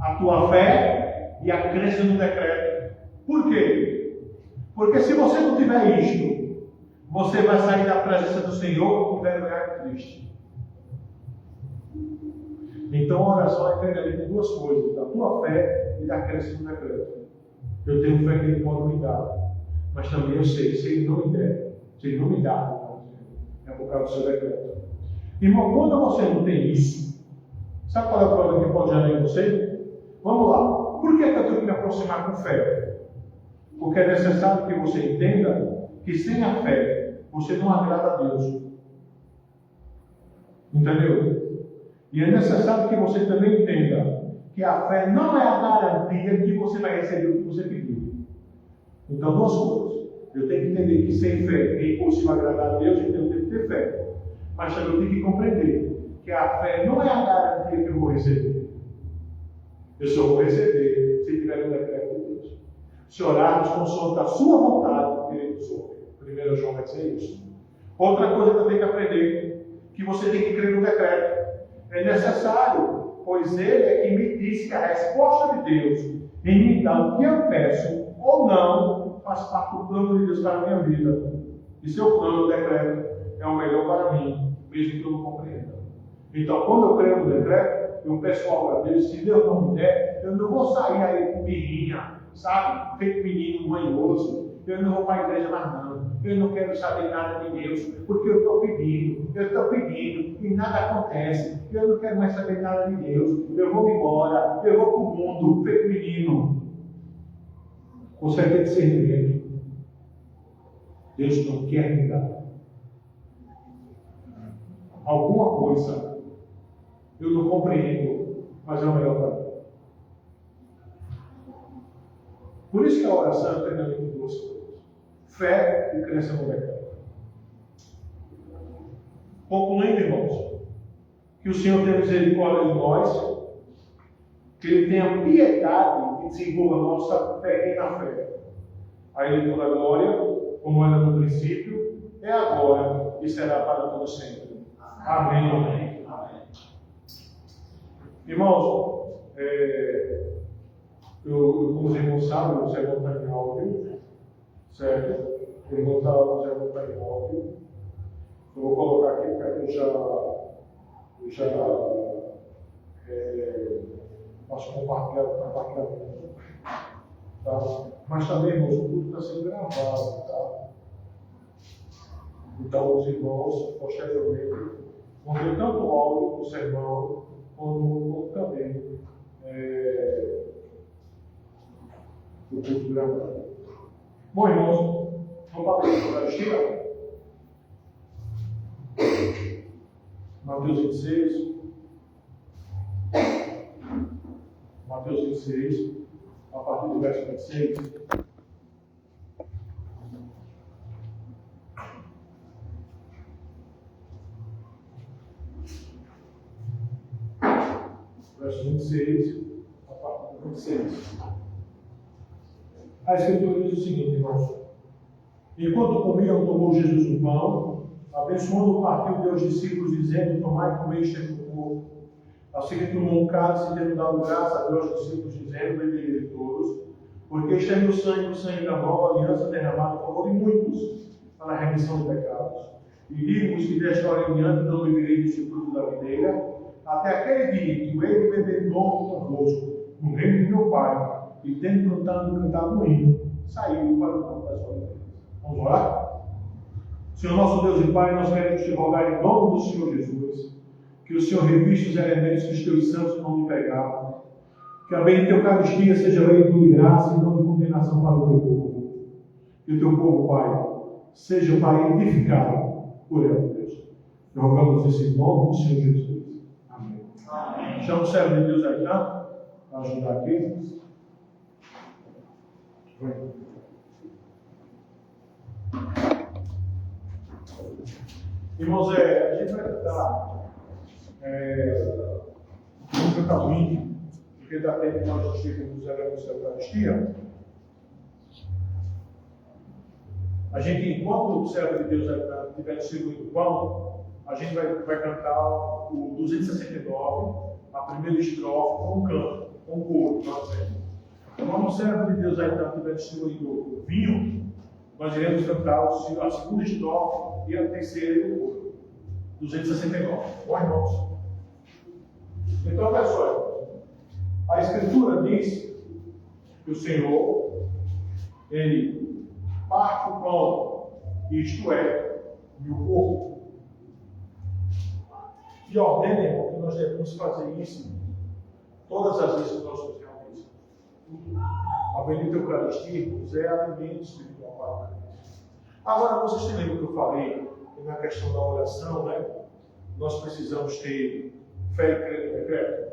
a tua fé e a crença no decreto. Por quê? Porque se você não tiver isto, você vai sair da presença do Senhor com vergonha triste. Então a oração é treinamento de duas coisas: da tua fé e da crença no decreto. Eu tenho fé que Ele pode me dar, mas também eu sei que se Ele não me der, se Ele não me dá, é por causa do seu decreto. Irmão, quando você não tem isso, sabe qual é o problema que pode gerar em você? Vamos lá. Por que eu tenho que me aproximar com fé? Porque é necessário que você entenda que sem a fé, você não agrada a Deus. Entendeu? E é necessário que você também entenda que a fé não é a garantia que você vai receber o que você pediu. Então, duas coisas. Eu tenho que entender que sem fé é impossível agradar a Deus, então eu tenho que ter fé. Mas também eu tenho que compreender que a fé não é a garantia que eu vou receber. Eu só vou receber se tiver um decreto de Deus. Se orarmos consoante a sua vontade, Ele nos ouve. 1 João vai dizer isso. Outra coisa que eu tenho que aprender, que você tem que crer no decreto. É necessário, pois Ele é que me diz que a resposta de Deus em me dar o que eu peço ou não faz parte do plano de Deus para a minha vida. E seu plano, o decreto, é o melhor para mim, mesmo que eu não compreenda. Então, quando eu creio no decreto, eu peço algo a Deus. Se Deus não me der, eu não vou sair aí com birrinha, sabe? Feito menino manhoso. Eu não vou para a igreja mais não. Eu não quero saber nada de Deus, porque eu estou pedindo e nada acontece. Eu não quero mais saber nada de Deus. Eu vou embora, eu vou para o mundo, feito menino. Consegue ter discernimento. Deus não quer me dar alguma coisa. Eu não compreendo, mas é o melhor para mim. Por isso que a oração é treinamento de duas coisas: fé e crença no decreto. Concluindo, irmãos, que o Senhor tenha misericórdia de nós, que Ele tenha piedade e desenvolva a nossa fé na fé. A Ele toda a glória, como era no princípio, é agora e será para todo sempre. Amém. Amém. Irmãos, como os irmãos sabem, o sermão está em áudio, certo? O irmão o sermão está em áudio. Eu vou colocar aqui porque eu já posso compartilhar, tá? Mas também, irmãos, o culto está sendo gravado, tá? Então, os irmãos, posteriormente, vão ter tanto o áudio do sermão, como também o culto gravado. Bom, irmãos, vamos para a Eucaristia. Mateus 26. Mateus 26, a partir do verso 26. Verso 26, a partir do 26. A Escritura diz o seguinte, irmãos: enquanto comiam, tomou Jesus o pão, abençoando, partiu, deu aos discípulos, dizendo: tomai e comei, este é meu corpo. Assim que tomou um cálice, tendo dado graça, deu aos discípulos, dizendo: bebei de todos, porque este é meu sangue, o sangue da nova aliança, derramado a favor de muitos, para a remissão de pecados. E digo-vos que desta hora em diante não beberei deste fruto da videira, até aquele dia que o hei de beber de novo convosco, no reino de meu Pai. E tendo cantado um hino, saiu para o campo das oliveiras. Vamos orar? Senhor nosso Deus e Pai, nós queremos te rogar em nome do Senhor Jesus, que o Senhor reviste os elementos que os teus santos não lhe pegaram, que a bendita Eucaristia seja veículo de graça e não de condenação para o teu povo. Que o teu povo, Pai, seja, Pai, edificado por ela, Deus. Nós rogamos isso em nome do Senhor Jesus. Amém. Amém. Chama o servo de Deus aí, tá? Para ajudar aqui. Irmãos, a gente vai tentar cantar um hino, porque dá tempo que nós estivemos usando a Eucaristia. A gente, enquanto o servo de Deus estiver distribuindo o pão, a gente vai cantar o 269, a primeira estrofe, com um canto, com um coro, por exemplo. Quando o servo de Deus estiver distribuindo o vinho, nós iremos cantar a segunda estrofe e a terceira e o coro. 269. Bom, irmãos? Então, olha só, irmãos. A Escritura diz que o Senhor, Ele parte o pão, isto é, e o corpo. E ordena, irmão, que nós devemos fazer isso todas as vezes que nós nos reunimos. A bendita Eucaristia nos é alimento espiritual para o Cristo. Agora, vocês se lembram que eu falei na questão da oração, né? Nós precisamos ter fé e crer no decreto.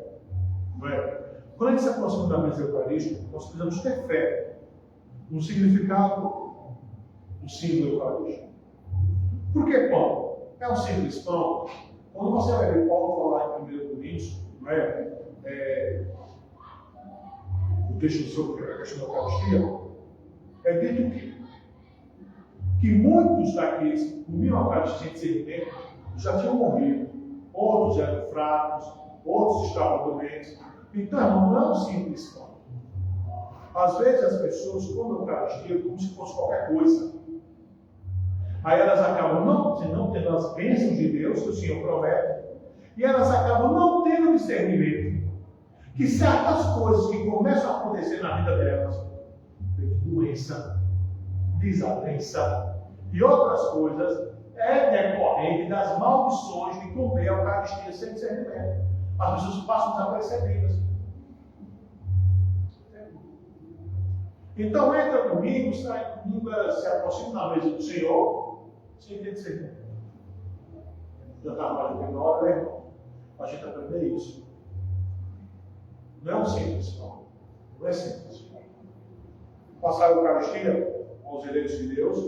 Não é? Quando a gente se aproxima da mesa eucarística, nós precisamos ter fé no significado do símbolo eucarístico. Por que pão? É um simples pão. Quando você vai ver Paulo falar em 1 Coríntios, não é? O texto sobre a questão da Eucaristia, é dito que muitos daqueles que comiam a Eucaristia sem discernimento já tinham morrido. Outros eram fracos, outros estavam doentes. Então, irmão, não é um simples pão. Às vezes as pessoas comem a Eucaristia como se fosse qualquer coisa. Aí elas acabam não tendo as bênçãos de Deus que o Senhor promete, e elas acabam não tendo discernimento que certas coisas que começam a acontecer na vida delas, doença, desatenção e outras coisas, é decorrente das maldições de comer a Eucaristia sem discernimento. As pessoas passam desapercebidas. Então entra domingo, sai domingo, se aproxima da mesa do Senhor, sem ter discernimento. Já está mais do que na hora, né, irmão? A gente aprender isso. Não é um simples, não. Não é simples. Passar a Eucaristia aos eleitos de Deus,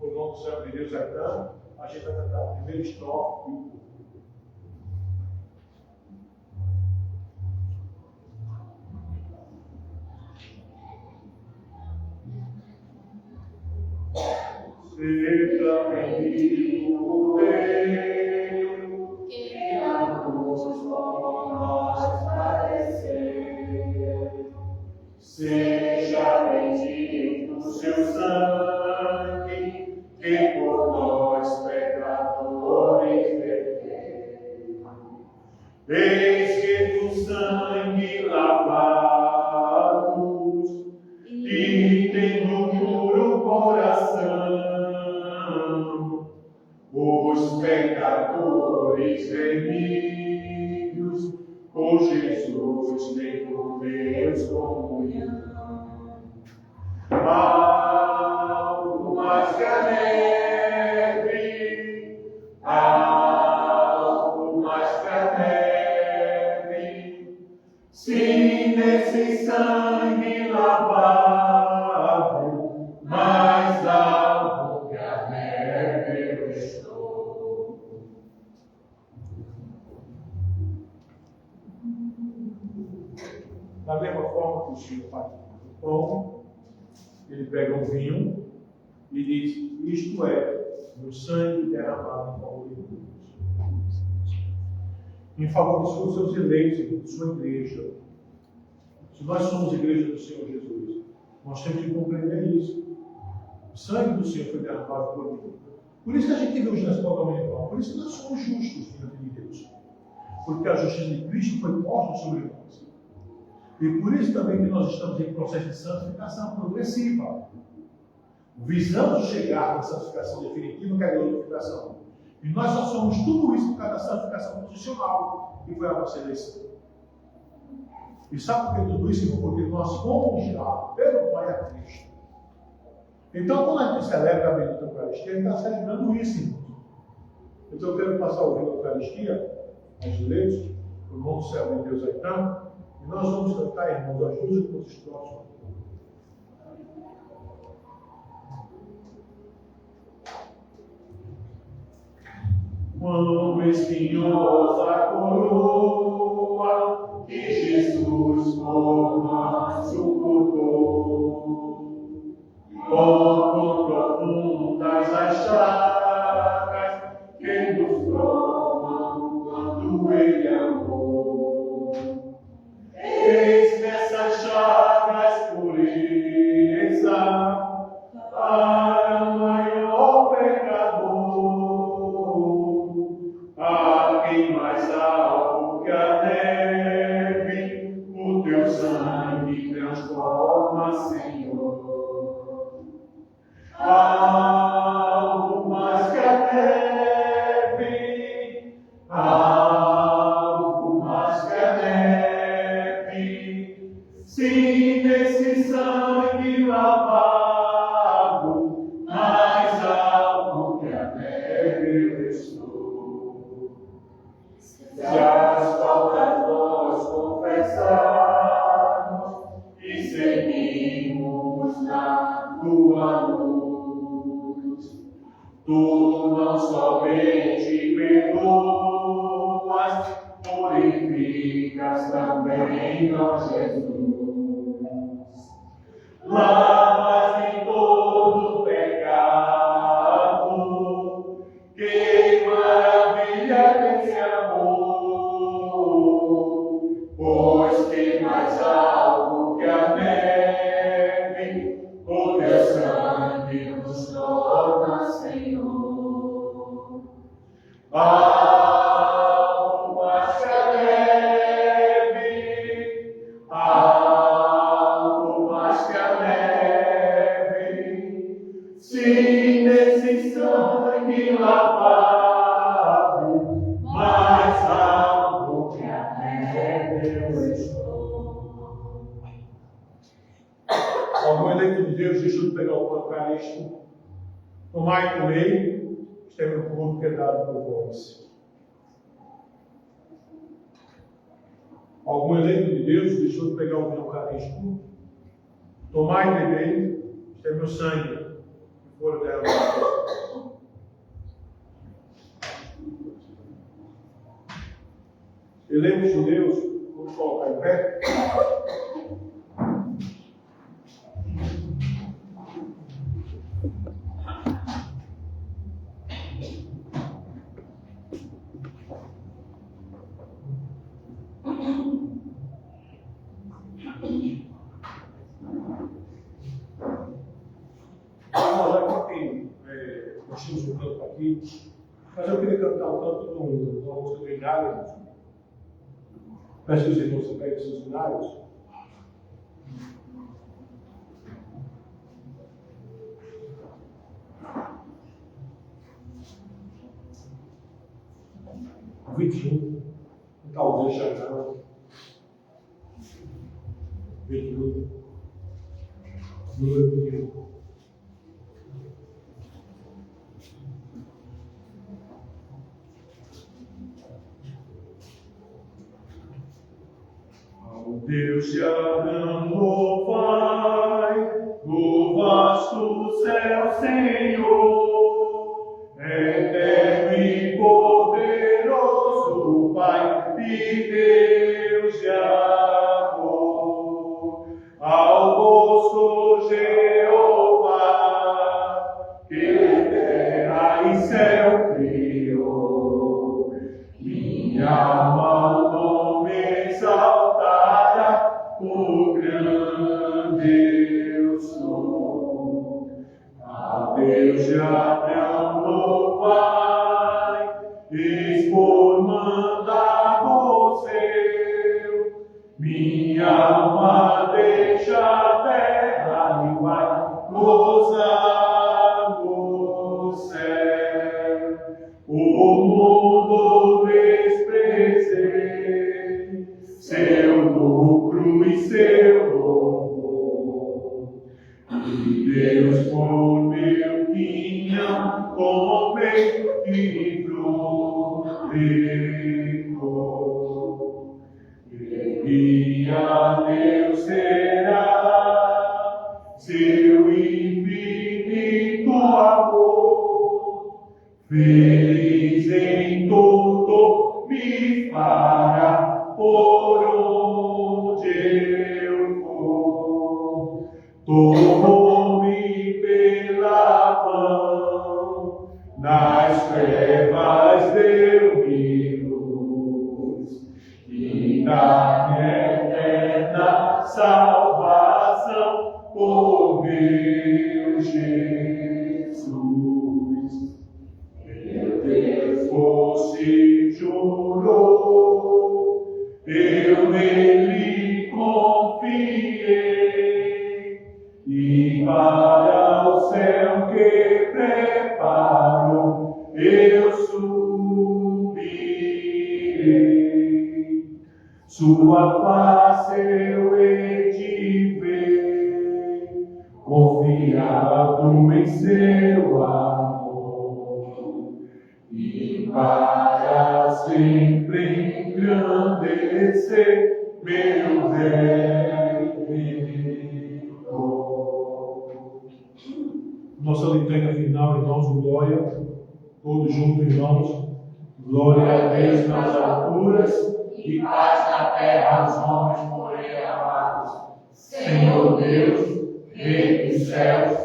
por nome do servo de Deus Aitã, a gente vai cantar o primeiro estrofe e o coro. Seja bendito o Deus
que a cruz por nós padecer.
Seja bendito o seu sangue, que por nós pecadores verteu. Eis que do sangue lavados, e tendo puro coração, os pecadores remidos, com Jesus tem com Deus comunhão. Algo mais que a neve, algo mais que a neve, se nesse sangue lavado, mais alvo que a neve eu estou.
Da mesma forma que o Senhor faz o pão, ele pega um vinho e diz: isto é meu sangue derramado em favor de Deus. Em favor dos seus eleitos, de sua igreja. Se nós somos igreja do Senhor Jesus, nós temos que compreender isso. O sangue do Senhor foi derramado por mim. Por isso que a gente vê hoje na escola dominical, por isso que nós somos justos diante de Deus. Porque a justiça de Cristo foi posta sobre nós. E por isso também que nós estamos em processo de santificação progressiva. Visando chegar na santificação definitiva, que é a glorificação. E nós só somos tudo isso por causa da santificação posicional, que foi a nossa eleição. E sabe por que tudo isso, irmão? Porque nós fomos já pelo Pai a Cristo. Então, quando a gente celebra a bendita Eucaristia, a gente está celebrando isso, irmão. Então, eu quero passar o vinho da Eucaristia aos eleitos, o nome do céu de Deus Aitã, e nós vamos cantar, irmãos, as duas últimas estrofes.
Quão espinhosa a coroa que Jesus por nós suportou, quão profundo apenas as chagas que nos provam quanto Ele amou. Eis nessas chagas pureza para o maior pecador, a quem mais alto que a neve o teu sangue transforma, Senhor. Algo mais que a neve, algo mais que a neve, se nesse sangue lavado, mais alto que a neve eu estou. Se as faltas nós confessarmos e seguimos na tua luz, tu não somente perdoas, purificas também, ó Jesus. Lavas em todo pecado, que maravilha desse amor, pois que mais alto que a neve, o teu sangue nos torna, Senhor. Algo mais que a neve, algo mais que a neve, se nesse sangue lavado, mais alto que a neve eu estou.
Algum eleito de Deus deixou de pegar o pão eucarístico, tomar e comer, este é meu corpo que é dado por vós. Algum eleito de Deus deixou de pegar o vinho eucarístico, tomar e beber, este é meu sangue, que for derramado. Eleitos de Deus, vamos colocar em pé. Nós tínhamos um canto aqui, mas eu queria cantar o canto de uma música do Inário. Peço que os irmãos se peguem seus Inários. O 21, talvez já não. 21, número 21.
Deus de Abraão, louvai, no vasto céu, Senhor, eterno e poderoso Pai e Deus de amor, ao vosso Jeová, que terra e céu criou, minha alma o nome exaltará, o grande eu sou. A Deus de Abraão louvai, expor mandado seu, minha alma deixa a terra e vai gozar no céu. O mundo desprezei, seu lucro e seu louvor. E Deus por meu quinhão, comeu e glorificou. E a Deus será seu infinito amor, feliz em tudo me fará por onde eu for. Tomou-me pela mão jurou, eu nele confiei, e para o céu que preparou, eu subirei. Sua face eu hei de ver, confiado em seu amor, e para sempre engrandecer meu Redentor.
Nossa litania final, irmãos, glória. Todos juntos, irmãos. Glória a Deus nas alturas
e paz na terra aos homens por ele amados. Senhor Deus, Rei dos céus,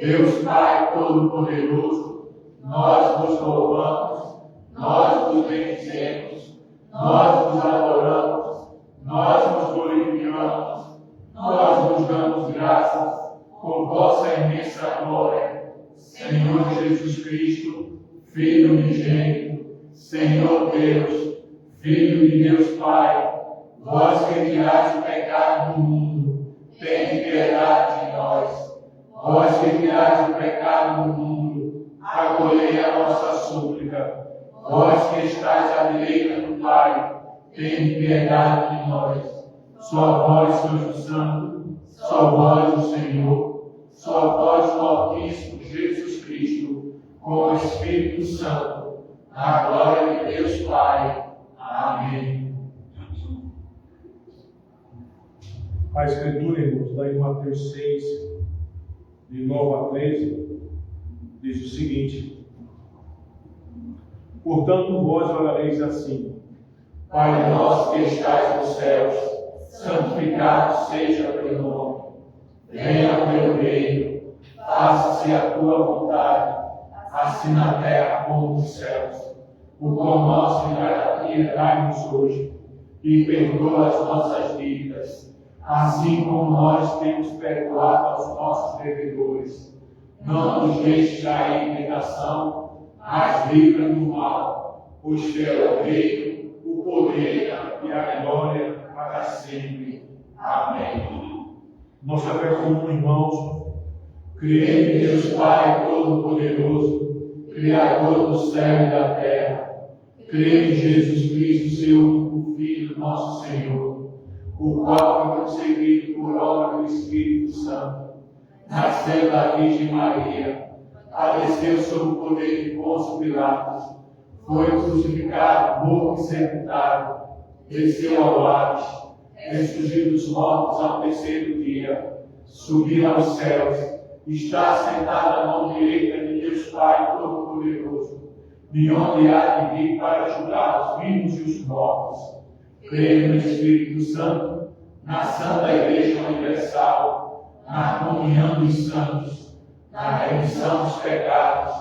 Deus Pai Todo-Poderoso, nós vos louvamos, nós vos bendizemos, nós vos adoramos, nós vos glorificamos, nós vos damos graças por vossa imensa glória. Senhor Jesus Cristo, Filho unigênito, Senhor Deus, Filho de Deus Pai, vós que tirais o pecado do mundo, tende piedade de nós. Vós que tirais o pecado do mundo, acolhei a nossa súplica. Vós que estáis à direita do Pai, tende piedade de nós. Só vós sois o Santo, só vós o Senhor, só vós o Altíssimo Jesus Cristo, com o Espírito Santo, na glória de Deus Pai. Amém.
A Escritura, irmãos, lá em Mateus 6, de 9 a 13, diz o seguinte: portanto, vós orareis assim:
Pai nosso que estais nos céus, santificado seja o teu nome. Venha o teu reino, faça-se a tua vontade, assim na terra como nos céus. O pão nosso de cada dia dai-nos hoje, e perdoa as nossas dívidas, assim como nós temos perdoado aos nossos devedores. Não nos deixes cair em tentação, mas livra do mal, pois teu é o reino, o poder e a glória para sempre. Amém.
Nossa fé comum, irmãos,
Creio em Deus Pai Todo-Poderoso, Criador do céu e da terra. Creio em Jesus Cristo, seu único Filho, nosso Senhor, o qual foi concebido por obra do Espírito Santo, nasceu da Virgem Maria, padeceu sob o poder de Pôncio Pilatos, foi crucificado, morto e sepultado, desceu ao Hades, ressurgiu dos mortos ao terceiro dia, subiu aos céus, está sentado à mão direita de Deus Pai Todo-Poderoso, de onde há de vir para julgar os vivos e os mortos. Creio no Espírito Santo, na Santa Igreja Universal, na comunhão dos santos, na remissão dos pecados,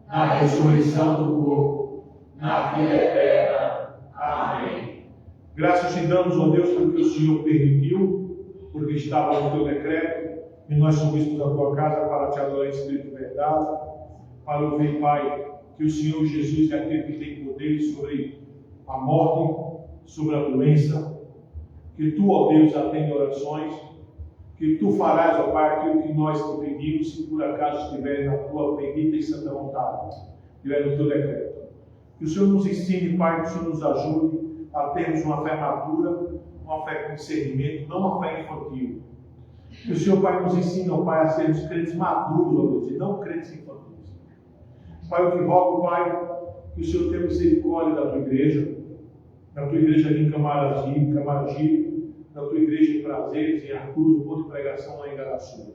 na ressurreição do corpo, na vida eterna. Amém.
graças te damos, ó Deus, porque o Senhor permitiu, porque estava no teu decreto, e nós subimos a tua casa para te adorar em espírito e verdade, para ouvir, Pai, que o Senhor Jesus é aquele que tem poder sobre a morte, sobre a doença, que tu, ó Deus, atende orações, que tu farás, ó Pai, aquilo que nós te pedimos, se por acaso estiver na tua bendita e santa vontade, estiver no teu decreto. Que o Senhor nos ensine, Pai, que o Senhor nos ajude a termos uma fé madura, uma fé com discernimento, não uma fé infantil. Que o Senhor, Pai, nos ensine, ó Pai, a sermos crentes maduros, ó Deus, e não crentes infantis. Pai, eu te rogo, Pai, que o Senhor tenha misericórdia da tua igreja aqui em Camaragibe, da tua igreja em Prazeres, em Arthur, no ponto de pregação lá em Garaçu.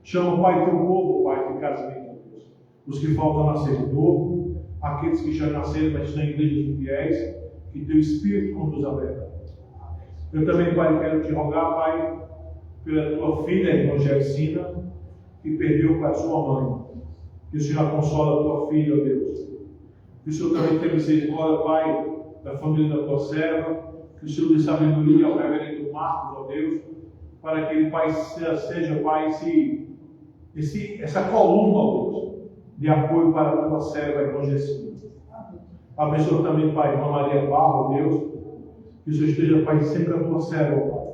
Chama, Pai, teu povo, Pai, de casamento, ó Deus. Os que faltam nascer de novo, aqueles que já nasceram, mas estão em igrejas de fiéis, que teu Espírito conduz a verdade. Eu também, Pai, quero te rogar, Pai, pela tua filha, irmã Gersina, que perdeu, Pai, sua mãe. Que o Senhor consola a tua filha, ó Deus. Que o Senhor também tenha misericórdia, Pai, da família da tua serva. Que o Senhor dê sabedoria ao reverendo Marcos, ó Deus, para que ele, Pai, seja, Pai, essa coluna, ó Deus, de apoio para a tua serva, irmã Gersina. Abençoa também, Pai, irmã Maria Barro, Deus. Que o Senhor esteja, Pai, sempre à tua serva, Pai.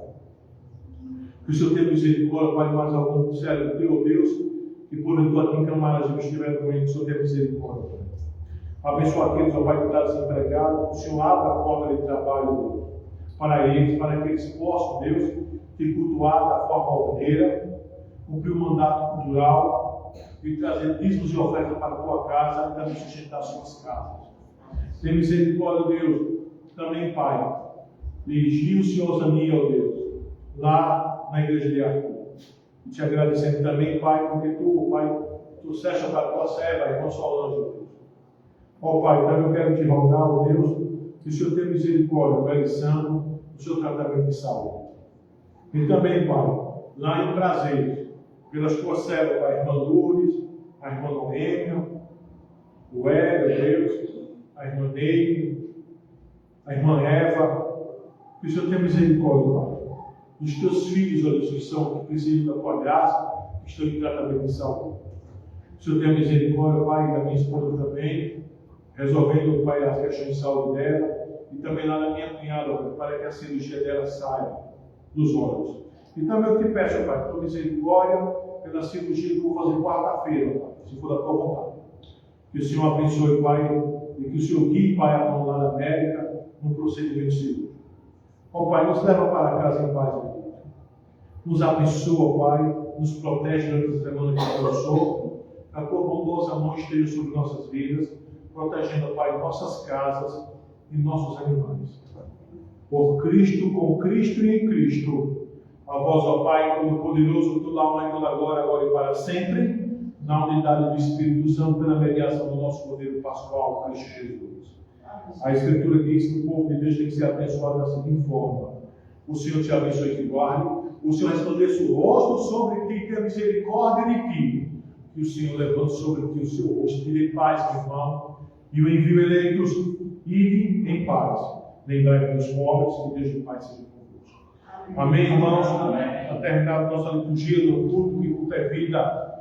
Que o Senhor tenha misericórdia, Pai, mais algum servo teu, Deus, que porventura aqui em Camaras eu estiver doente, que o Senhor tenha misericórdia, Pai. Abençoa aqueles, ó Pai, que estão desempregados, que o Senhor abra a porta de trabalho, Deus, para eles, para que eles possam, Deus, te cultuar da forma ordeira, cumprir o mandato cultural e trazer dízimos e ofertas para a tua casa e também sustentar suas casas. Tem misericórdia, Deus, também, Pai, dirigir o Senhor Zania, ó Deus, lá na igreja de Arthur. E te agradecendo também, Pai, porque tu, Pai, trouxeste para a tua serva, irmão Solange, Deus. Ó Pai, também eu quero te rogar, ó Deus, que o Senhor tenha misericórdia do Alessandro, do seu tratamento de saúde. E também, Pai, lá em Prazeres, pelas tuas servas, Pai, a irmã Lourdes, a irmã Noêmia, o Hélio, Deus, a irmã Neide, a irmã Eva, que o Senhor tenha misericórdia, Pai, dos teus filhos, ó Deus, que precisam da tua graça, que estão em tratamento de saúde. Que o Senhor tenha misericórdia, Pai, da minha esposa também, resolvendo, Pai, as questões de saúde dela, e também lá na minha cunhada, para que a cirurgia dela saia dos olhos. E também eu te peço, Pai, tua misericórdia pela cirurgia que eu vou fazer quarta-feira, Pai, se for da tua vontade. Que o Senhor abençoe, Pai, e que o Senhor guie, Pai, a mão lá da América no procedimento cirúrgico. Ó Pai, nos leva para casa em paz, meu Deus. Nos abençoa, Pai, nos protege durante a semana que passou. Que a tua bondosa mão esteja sobre nossas vidas, protegendo, Pai, nossas casas e nossos animais. Por Cristo, com Cristo e em Cristo. A vós, ó Pai, Todo-Poderoso, toda alma e toda glória, agora e para sempre, na unidade do Espírito Santo, pela mediação do nosso Cordeiro Pascual, Cristo Jesus. A Escritura diz que o povo de Deus tem que ser abençoado da seguinte forma: o Senhor te abençoe e te guarde, o Senhor resplandece o rosto sobre ti e tenha misericórdia de ti, que o Senhor levante sobre ti o seu rosto, te dê paz, meu irmão, e o envio eleitos, ide em paz. Lembrai dos pobres, que Deus do Pai seja convosco. Amém, irmãos? A terminar a nossa liturgia do culto, que culto é vida.